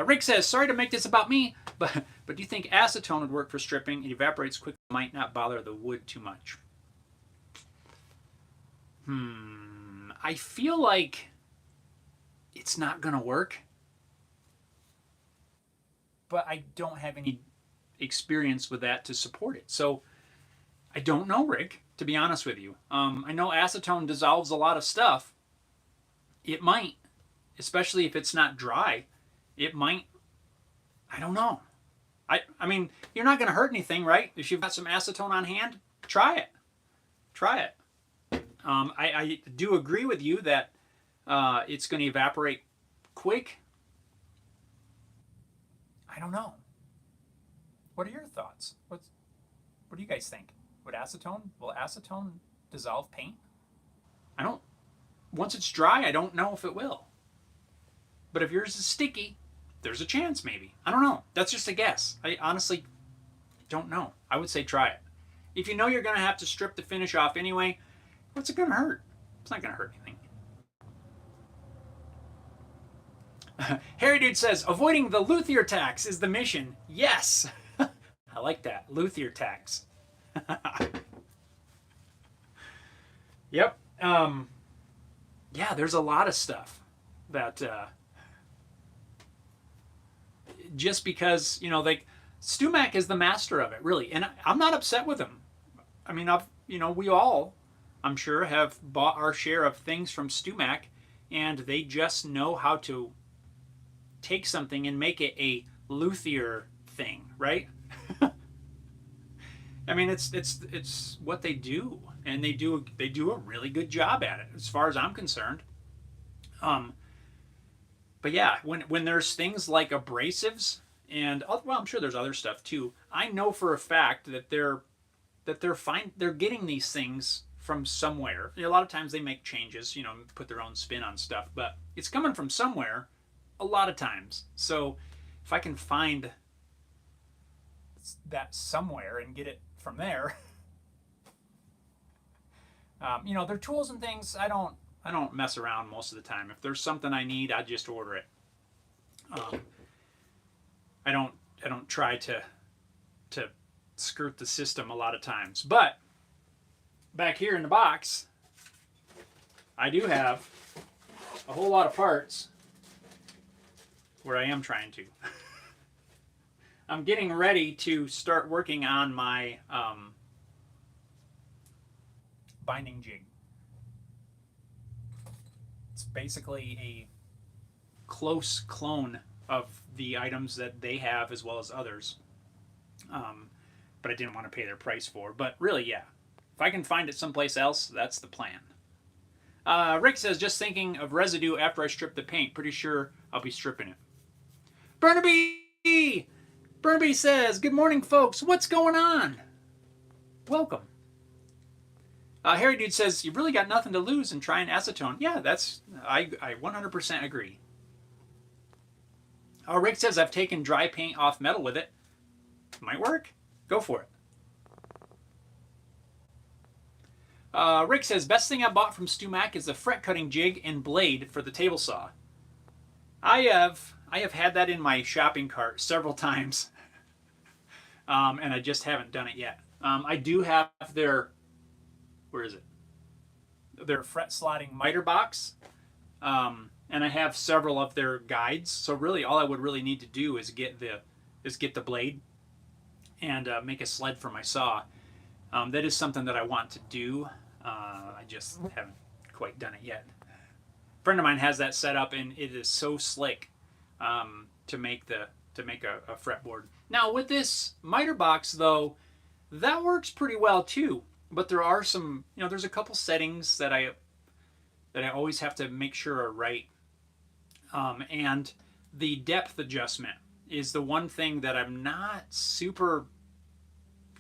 Rick says, sorry to make this about me, but do you think acetone would work for stripping? It evaporates quickly, might not bother the wood too much. I feel like it's not going to work, but I don't have any experience with that to support it. So I don't know, Rick, to be honest with you. I know acetone dissolves a lot of stuff. It might, especially if it's not dry. It might. I don't know. I mean, you're not going to hurt anything, right? If you've got some acetone on hand, try it. Try it. I do agree with you that it's going to evaporate quick. I don't know. What are your thoughts? What do you guys think? Will acetone dissolve paint? I don't. Once it's dry, I don't know if it will. But if yours is sticky, there's a chance maybe. I don't know. That's just a guess. I honestly don't know. I would say try it. If you know you're going to have to strip the finish off anyway, what's it going to hurt? It's not going to hurt anything. Harry Dude says, avoiding the luthier tax is the mission. Yes! I like that. Luthier tax. Yep. Yeah, there's a lot of stuff that just because, like StuMac is the master of it, really. And I'm not upset with him. I mean, we all, I'm sure, have bought our share of things from StuMac, and they just know how to take something and make it a luthier thing, right? I mean, it's what they do, and they do a really good job at it, as far as I'm concerned. But yeah, when there's things like abrasives, and well, I'm sure there's other stuff too. I know for a fact that they're getting these things from somewhere. A lot of times they make changes, put their own spin on stuff, but it's coming from somewhere a lot of times. So if I can find that somewhere and get it from there, their tools and things, I don't mess around most of the time. If there's something I need, I just order it. I don't try to skirt the system a lot of times. But back here in the box, I do have a whole lot of parts where I am trying to. I'm getting ready to start working on my binding jig. It's basically a close clone of the items that they have as well as others. But I didn't want to pay their price for. But really, yeah. If I can find it someplace else, that's the plan. Rick says, just thinking of residue after I strip the paint. Pretty sure I'll be stripping it. Burnaby! Burnaby says, good morning, folks. What's going on? Welcome. Harry Dude says, you've really got nothing to lose in trying acetone. Yeah, I 100% agree. Rick says, I've taken dry paint off metal with it. Might work. Go for it. Rick says, best thing I bought from Stu Mac is the fret cutting jig and blade for the table saw. I have had that in my shopping cart several times, and I just haven't done it yet. I do have their, where is it? Their fret slotting miter box, and I have several of their guides. So really, all I would really need to do is get the blade and make a sled for my saw. That is something that I want to do. I just haven't quite done it yet. A friend of mine has that set up, and it is so slick to make a fretboard. Now with this miter box though, that works pretty well too. But there are some, there's a couple settings that I always have to make sure are right. And the depth adjustment is the one thing that I'm not super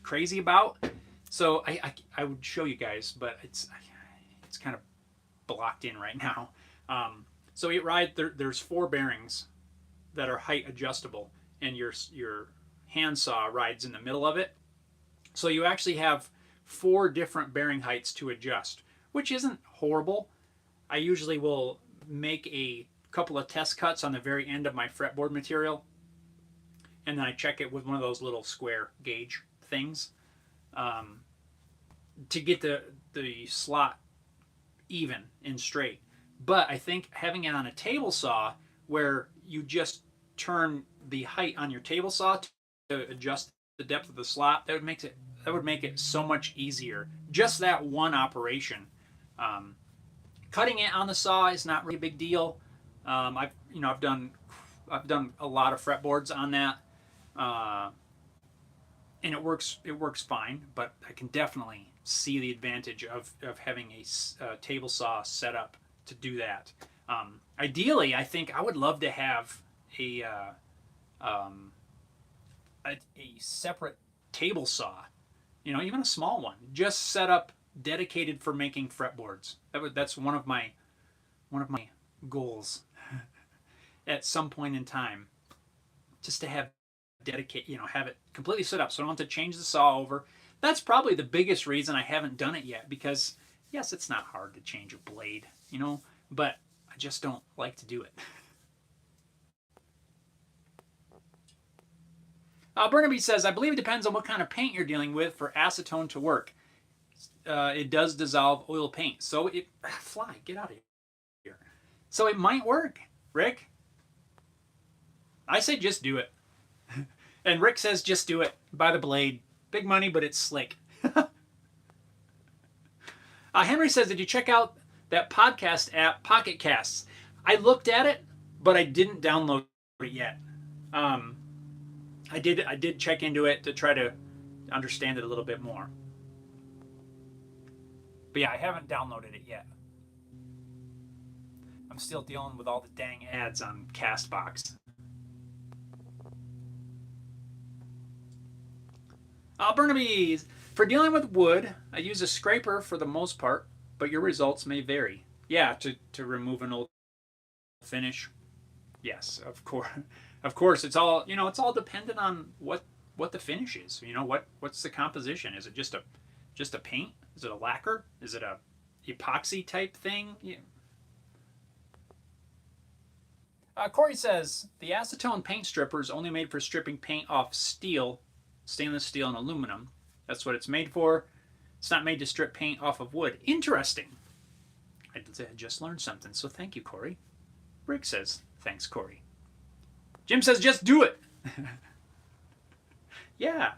crazy about. So I would show you guys, but it's kind of blocked in right now. So there's 4 bearings that are height adjustable, and your handsaw rides in the middle of it. So you actually have 4 different bearing heights to adjust, which isn't horrible. I usually will make a couple of test cuts on the very end of my fretboard material, and then I check it with one of those little square gauge things to get the slot even and straight. But I think having it on a table saw where you just turn the height on your table saw to adjust the depth of the slot, that would make it so much easier. Just that one operation. Cutting it on the saw is not really a big deal. I've done a lot of fretboards on that, and it works fine. But I can definitely see the advantage of having a table saw set up to do that. Ideally, I think I would love to have a separate table saw, even a small one, just set up dedicated for making fretboards. That's one of my goals at some point in time, just to have have it completely set up so I don't have to change the saw over. That's probably the biggest reason I haven't done it yet, because yes, it's not hard to change a blade, but I just don't like to do it. Burnaby says, I believe it depends on what kind of paint you're dealing with for acetone to work. It does dissolve oil paint. So fly, get out of here. So it might work, Rick. I say just do it. And Rick says just do it. Buy the blade. Big money, but it's slick. Henry says, did you check out that podcast app, Pocket Casts? I looked at it, but I didn't download it yet. I did check into it to try to understand it a little bit more. But yeah, I haven't downloaded it yet. I'm still dealing with all the dang ads on CastBox. Burnaby, for dealing with wood, I use a scraper for the most part, but your results may vary. Yeah, to remove an old finish. Yes, of course. Of course, it's all dependent on what the finish is. What's the composition? Is it just a paint? Is it a lacquer? Is it a epoxy type thing? Yeah. Corey says, the acetone paint stripper is only made for stripping paint off steel, stainless steel, and aluminum. That's what it's made for. It's not made to strip paint off of wood. Interesting. I just learned something, so thank you, Corey. Rick says, thanks, Corey. Jim says, just do it. Yeah.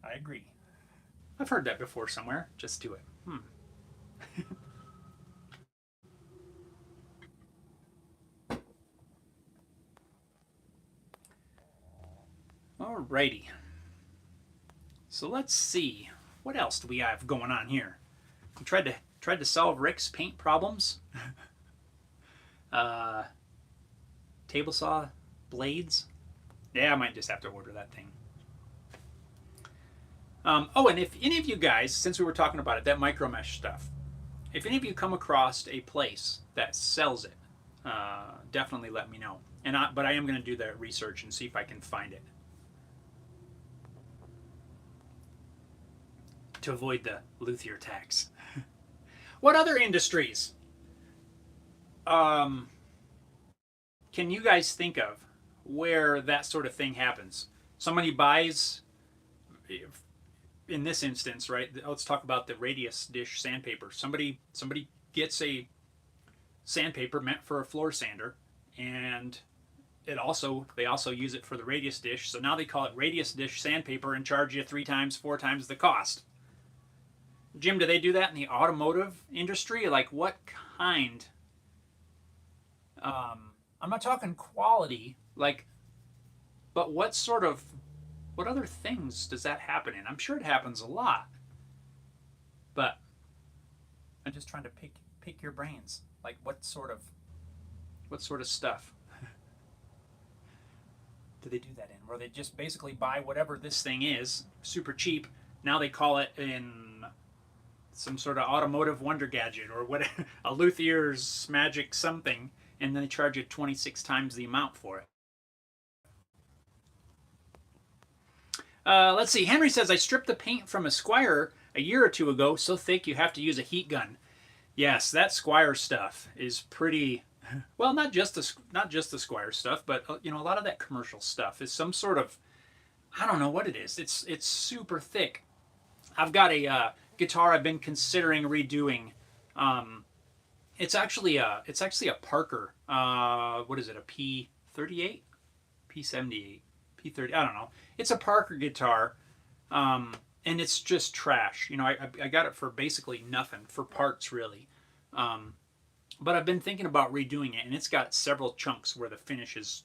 I agree. I've heard that before somewhere. Just do it. Alrighty. So let's see. What else do we have going on here? We tried to solve Rick's paint problems. Table saw blades. Yeah, I might just have to order that thing. Oh, and if any of you guys, since we were talking about it, that micro mesh stuff, if any of you come across a place that sells it, definitely let me know. But I am going to do the research and see if I can find it to avoid the luthier tax. What other industries can you guys think of where that sort of thing happens? Somebody buys, in this instance, right? Let's talk about the radius dish sandpaper. Somebody gets a sandpaper meant for a floor sander, and they also use it for the radius dish. So now they call it radius dish sandpaper and charge you 3 times, 4 times the cost. Jim, do they do that in the automotive industry? Like what kind? I'm not talking quality, like, but what other things does that happen in? I'm sure it happens a lot, but I'm just trying to pick your brains. Like what sort of stuff do they do that in? Where they just basically buy whatever this thing is, super cheap. Now they call it in some sort of automotive wonder gadget or whatever, a luthier's magic something, and then they charge you 26 times the amount for it. Let's see. Henry says, I stripped the paint from a Squire a year or 2 ago, so thick you have to use a heat gun. Yes, that Squire stuff is pretty, well, not just the Squire stuff, but a lot of that commercial stuff is some sort of, I don't know what it is. It's super thick. I've got a guitar I've been considering redoing. It's actually a Parker. What is it? A P38, P78, P30. I don't know. It's a Parker guitar, and it's just trash. I got it for basically nothing, for parts really. But I've been thinking about redoing it, and it's got several chunks where the finish is,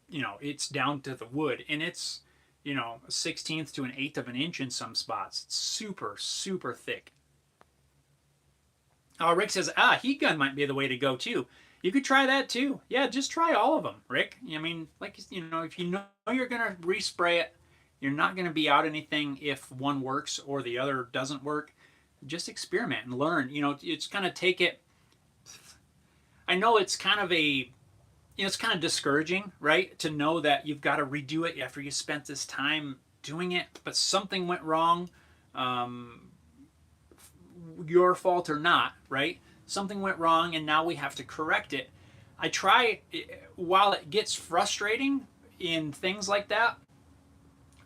it's down to the wood, and it's, a 1/16 to an 1/8 of an inch in some spots. It's super, super thick. Rick says, heat gun might be the way to go too. You could try that too. Yeah, just try all of them, Rick. I mean, like, if you know you're going to respray it, you're not going to be out anything if one works or the other doesn't work. Just experiment and learn. It's kind of take it. I know it's kind of it's kind of discouraging, right? To know that you've got to redo it after you spent this time doing it, but something went wrong. Your fault or not, right? Something went wrong and now we have to correct it. I try, while it gets frustrating in things like that,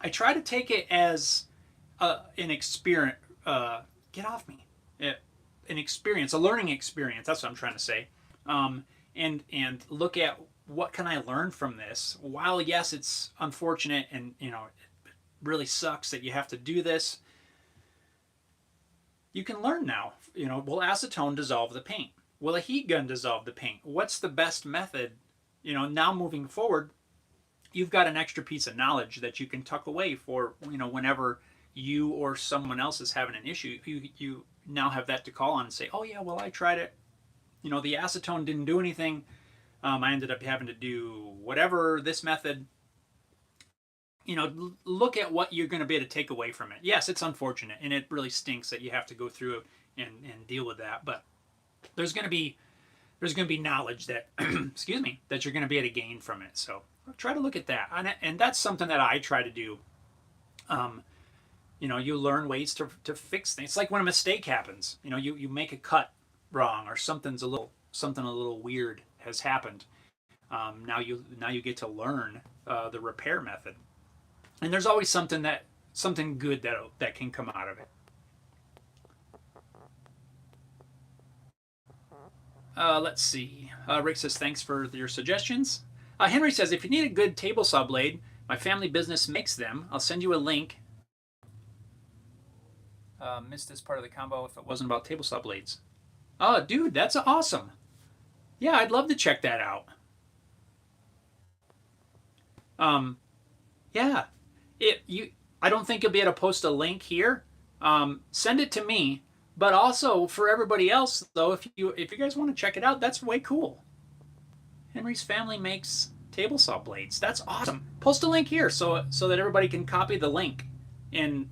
I try to take it as an experience. Get off me. An experience, a learning experience. That's what I'm trying to say. And look at what can I learn from this. While yes, it's unfortunate and it really sucks that you have to do this. You can learn now. Will acetone dissolve the paint? Will a heat gun dissolve the paint? What's the best method? Now moving forward, you've got an extra piece of knowledge that you can tuck away for, whenever you or someone else is having an issue, you now have that to call on and say, oh yeah, well, I tried it. The acetone didn't do anything. I ended up having to do whatever, this method. Look at what you're going to be able to take away from it. Yes, it's unfortunate, and it really stinks that you have to go through and deal with that. But there's going to be knowledge that, excuse me, that you're going to be able to gain from it. So try to look at that, and that's something that I try to do. You learn ways to fix things. It's like when a mistake happens. You make a cut wrong, or something a little weird has happened. Now you get to learn the repair method. And there's always something good that can come out of it. Let's see. Rick says, thanks for your suggestions. Henry says, if you need a good table saw blade, my family business makes them. I'll send you a link. Missed this part of the combo if it wasn't about table saw blades. Oh, dude, that's awesome. Yeah, I'd love to check that out. Yeah. I don't think you'll be able to post a link here. Send it to me. But also for everybody else, though, if you guys want to check it out, that's way cool. Henry's family makes table saw blades. That's awesome. Post a link here so that everybody can copy the link and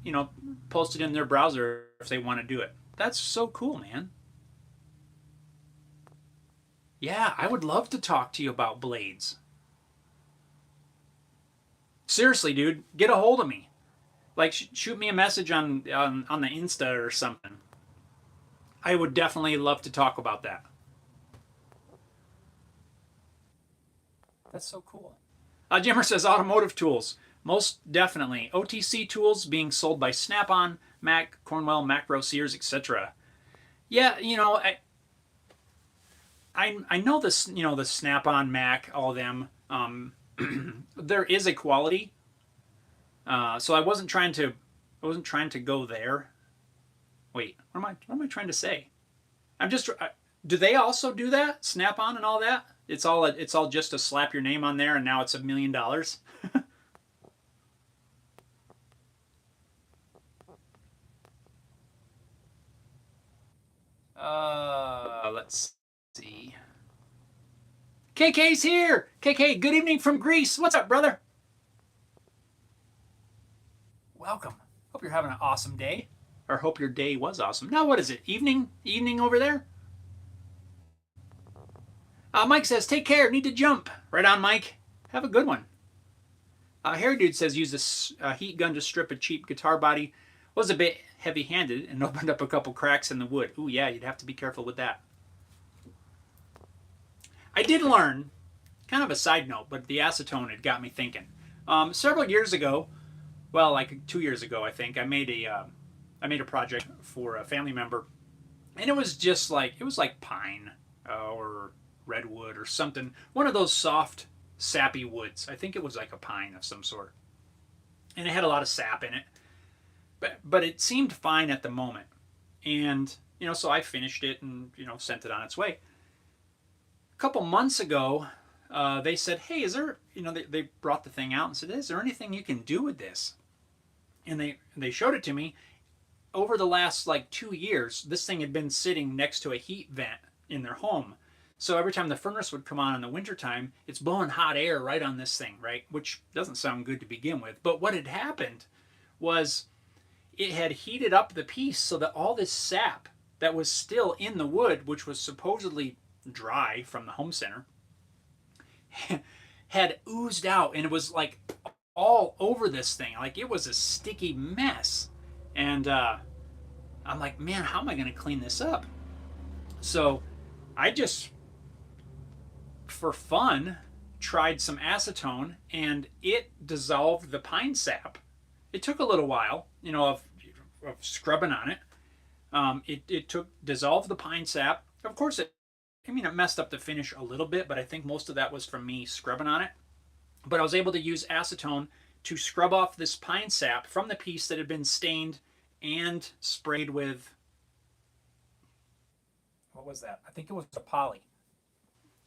post it in their browser if they want to do it. That's so cool, man. Yeah, I would love to talk to you about blades. Seriously, dude, get a hold of me. Like, shoot me a message on the Insta or something. I would definitely love to talk about that. That's so cool. Jimmer says Automotive Tools. Most definitely. OTC tools being sold by Snap-on, Mac, Cornwell, Macro, Sears, etc. Yeah, I know this, the Snap-on, Mac, all of them. There is a quality. So I wasn't trying to go there. Wait, what am I trying to say? Do they also do that? Snap-on and all that? It's all just to slap your name on there, and now it's $1 million. Let's see. KK's here. KK, good evening from Greece. What's up, brother? Welcome. Hope you're having an awesome day. Or hope your day was awesome. Now, what is it? Evening over there? Mike says, take care. Need to jump. Right on, Mike. Have a good one. Harry Dude says, use a heat gun to strip a cheap guitar body. Was a bit heavy-handed and opened up a couple cracks in the wood. Ooh, yeah, you'd have to be careful with that. I did learn, kind of a side note, but the acetone had got me thinking. Several years ago, well, like 2 years ago, I think, I made a project for a family member, and it was just like, pine or redwood or something, one of those soft, sappy woods. I think it was like a pine of some sort, and it had a lot of sap in it, but it seemed fine at the moment, and so I finished it and sent it on its way. A couple months ago, they said, hey, is there, they brought the thing out and said, is there anything you can do with this? And they showed it to me. Over the last 2 years, this thing had been sitting next to a heat vent in their home. So every time the furnace would come on in the wintertime, it's blowing hot air right on this thing, right? Which doesn't sound good to begin with. But what had happened was it had heated up the piece so that all this sap that was still in the wood, which was supposedly dry from the home center, had oozed out, and it was like all over this thing. Like it was a sticky mess. And I'm like, man, how am I going to clean this up? So I just, for fun, tried some acetone, and it dissolved the pine sap. It took a little while, of scrubbing on it. It dissolved the pine sap. Of course, it messed up the finish a little bit, but I think most of that was from me scrubbing on it. But I was able to use acetone to scrub off this pine sap from the piece that had been stained and sprayed with, what was that? I think it was a poly.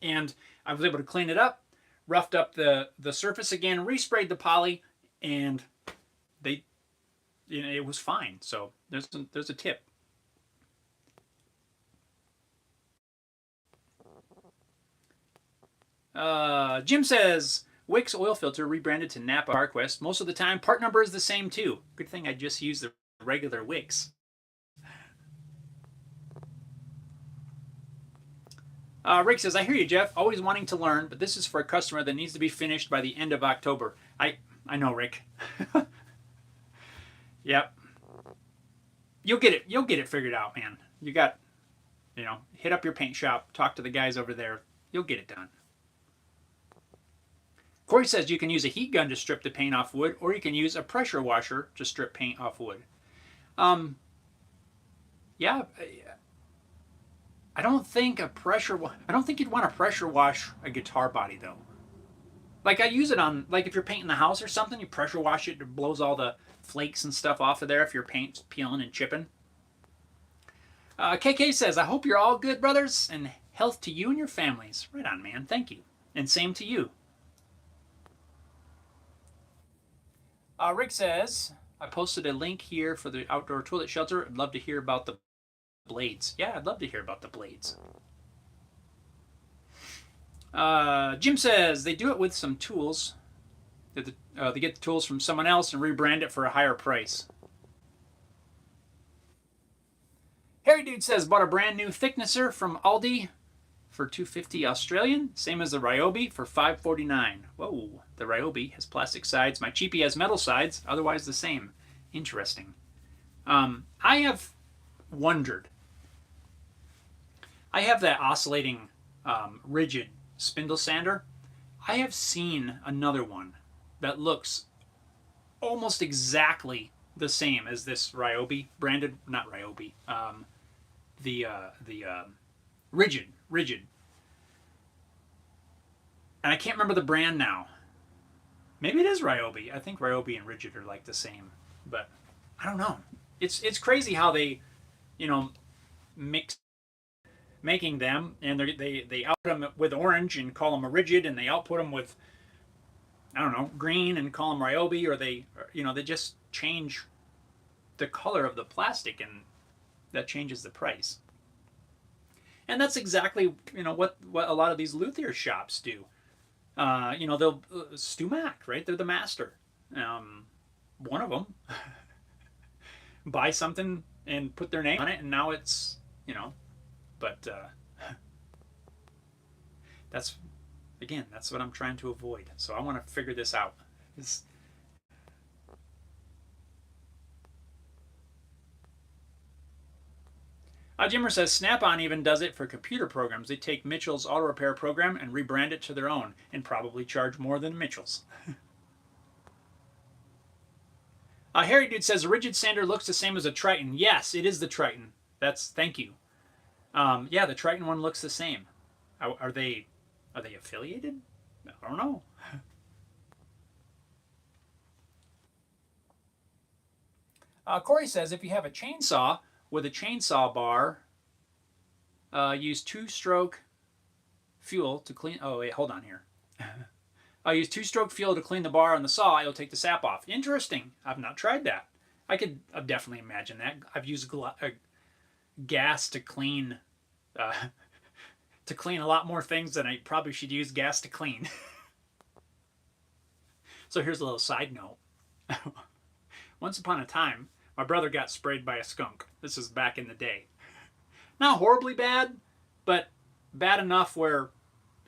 And I was able to clean it up, roughed up the surface again, resprayed the poly, and it was fine. So there's a tip. Jim says, Wix Oil Filter rebranded to Napa Carquest. Most of the time, part number is the same too. Good thing I just used the regular Wix. Rick says, I hear you, Jeff. Always wanting to learn, but this is for a customer that needs to be finished by the end of October. I know, Rick. Yep. You'll get it figured out, man. You got, hit up your paint shop, talk to the guys over there. You'll get it done. Corey says you can use a heat gun to strip the paint off wood, or you can use a pressure washer to strip paint off wood. Yeah. I don't think I don't think you'd want to pressure wash a guitar body though. Like I use it on, like if you're painting the house or something, you pressure wash it, it blows all the flakes and stuff off of there if your paint's peeling and chipping. KK says, I hope you're all good, brothers, and health to you and your families. Right on, man. Thank you. And same to you. Rick says, I posted a link here for the outdoor toilet shelter. I'd love to hear about the blades. Yeah, I'd love to hear about the blades. Jim says they do it with some tools. They get the tools from someone else and rebrand it for a higher price. Harry Dude says bought a brand new thicknesser from Aldi for $2.50 Australian, same as the Ryobi for $5.49. Whoa, the Ryobi has plastic sides. My cheapie has metal sides, otherwise the same. Interesting. I have wondered. I have that oscillating rigid spindle sander. I have seen another one that looks almost exactly the same as this Ryobi branded, not Ryobi, the rigid, and I can't remember the brand now. Maybe it is Ryobi. I think Ryobi and rigid are like the same, but I don't know. It's crazy how they, mix making them, and they output them with orange and call them a rigid, and they output them with, I don't know, green and call them Ryobi, or they just change the color of the plastic, and that changes the price. And that's exactly what a lot of these luthier shops do. They'll Stumac, right? They're the master. One of them buy something and put their name on it, and now it's but that's what I'm trying to avoid. So I want to figure this out. Jimmer says Snap-on even does it for computer programs. They take Mitchell's auto repair program and rebrand it to their own, and probably charge more than Mitchell's. Harry Dude says a rigid sander looks the same as a Triton. Yes, it is the Triton. Thank you. Yeah, the Triton one looks the same. Are they affiliated? I don't know. Corey says if you have a chainsaw with a chainsaw bar, use two-stroke fuel to clean. Oh wait, hold on here. I'll use two-stroke fuel to clean the bar on the saw. It'll take the sap off. Interesting. I've not tried that. I could definitely imagine that. I've used gas to clean a lot more things than I probably should use gas to clean. So here's a little side note. Once upon a time, my brother got sprayed by a skunk. This is back in the day. Not horribly bad, but bad enough where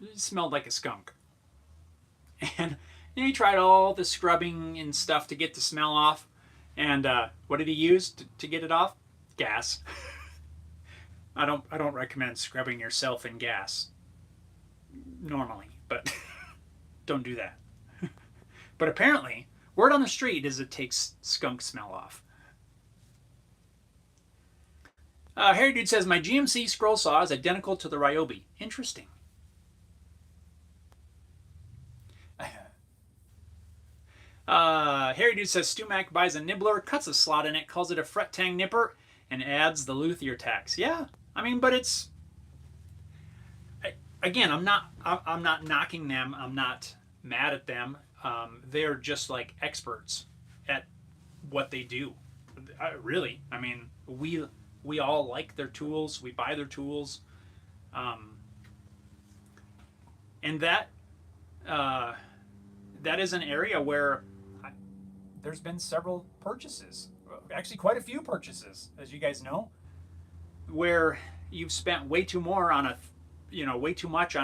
it smelled like a skunk. And he tried all the scrubbing and stuff to get the smell off. And what did he use to get it off? Gas. I don't recommend scrubbing yourself in gas normally, but don't do that. But apparently, word on the street is it takes skunk smell off. Harry Dude says my GMC scroll saw is identical to the Ryobi. Interesting. Harry Dude says Stumac buys a nibbler, cuts a slot in it, calls it a fret tang nipper, and adds the luthier tax. Yeah, I mean, but it's again, I'm not knocking them. I'm not mad at them. They're just like experts at what they do. Really, I mean, we all like their tools. We buy their tools, and that is an area where there's been several purchases, actually quite a few purchases, as you guys know, where you've spent way too much on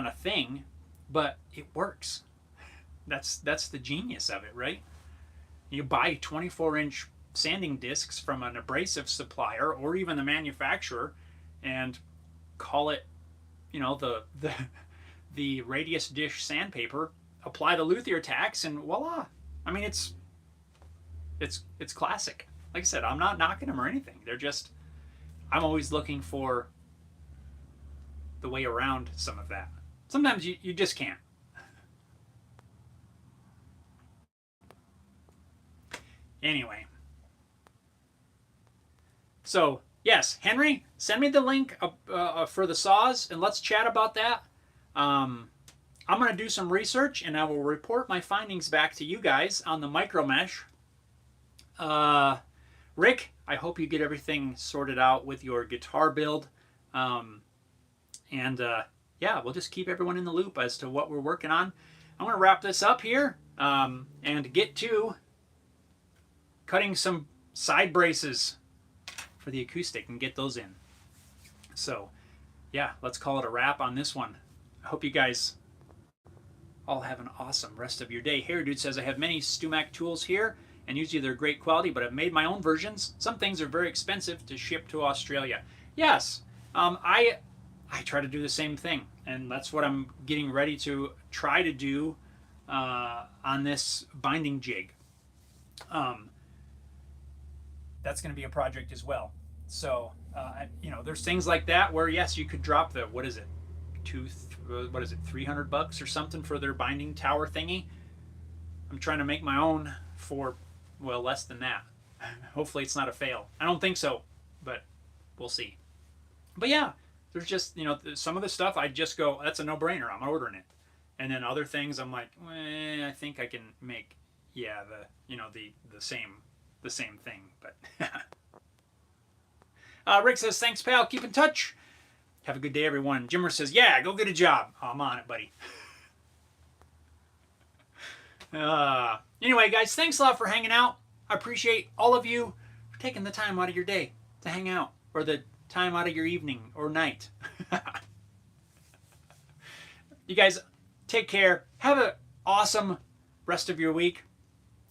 a thing, but it works. That's the genius of it, right? You buy 24-inch sanding discs from an abrasive supplier or even the manufacturer, and call it, the radius dish sandpaper. Apply the luthier tax, and voila! I mean, it's classic. Like I said, I'm not knocking them or anything. They're just, I'm always looking for the way around some of that. Sometimes you just can't. Anyway. So, yes, Henry, send me the link for the saws, and let's chat about that. I'm going to do some research, and I will report my findings back to you guys on the micro mesh. Rick, I hope you get everything sorted out with your guitar build. Yeah, we'll just keep everyone in the loop as to what we're working on. I'm going to wrap this up here and get to cutting some side braces for the acoustic and get those in. So, yeah, let's call it a wrap on this one. I hope you guys all have an awesome rest of your day. Hair Dude says, I have many StewMac tools here, and usually they're great quality, but I've made my own versions. Some things are very expensive to ship to Australia. Yes, I try to do the same thing, and that's what I'm getting ready to try to do on this binding jig. That's going to be a project as well. So, you know, there's things like that where, yes, you could drop the, what is it, $300 or something for their binding tower thingy. I'm trying to make my own for, well, less than that. Hopefully it's not a fail. I don't think so, but we'll see. But yeah, there's just, you know, some of the stuff I just go, that's a no-brainer, I'm ordering it. And then other things I'm like, I think I can make, yeah, the same thing. But Rick says, thanks, pal. Keep in touch. Have a good day, everyone. Jimmer says, yeah, go get a job. Oh, I'm on it, buddy. Anyway, guys, thanks a lot for hanging out. I appreciate all of you for taking the time out of your day to hang out, or the time out of your evening or night. You guys, take care. Have an awesome rest of your week.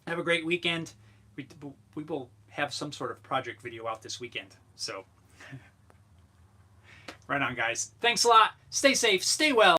Have a great weekend. We will have some sort of project video out this weekend. So, right on, guys. Thanks a lot. Stay safe. Stay well.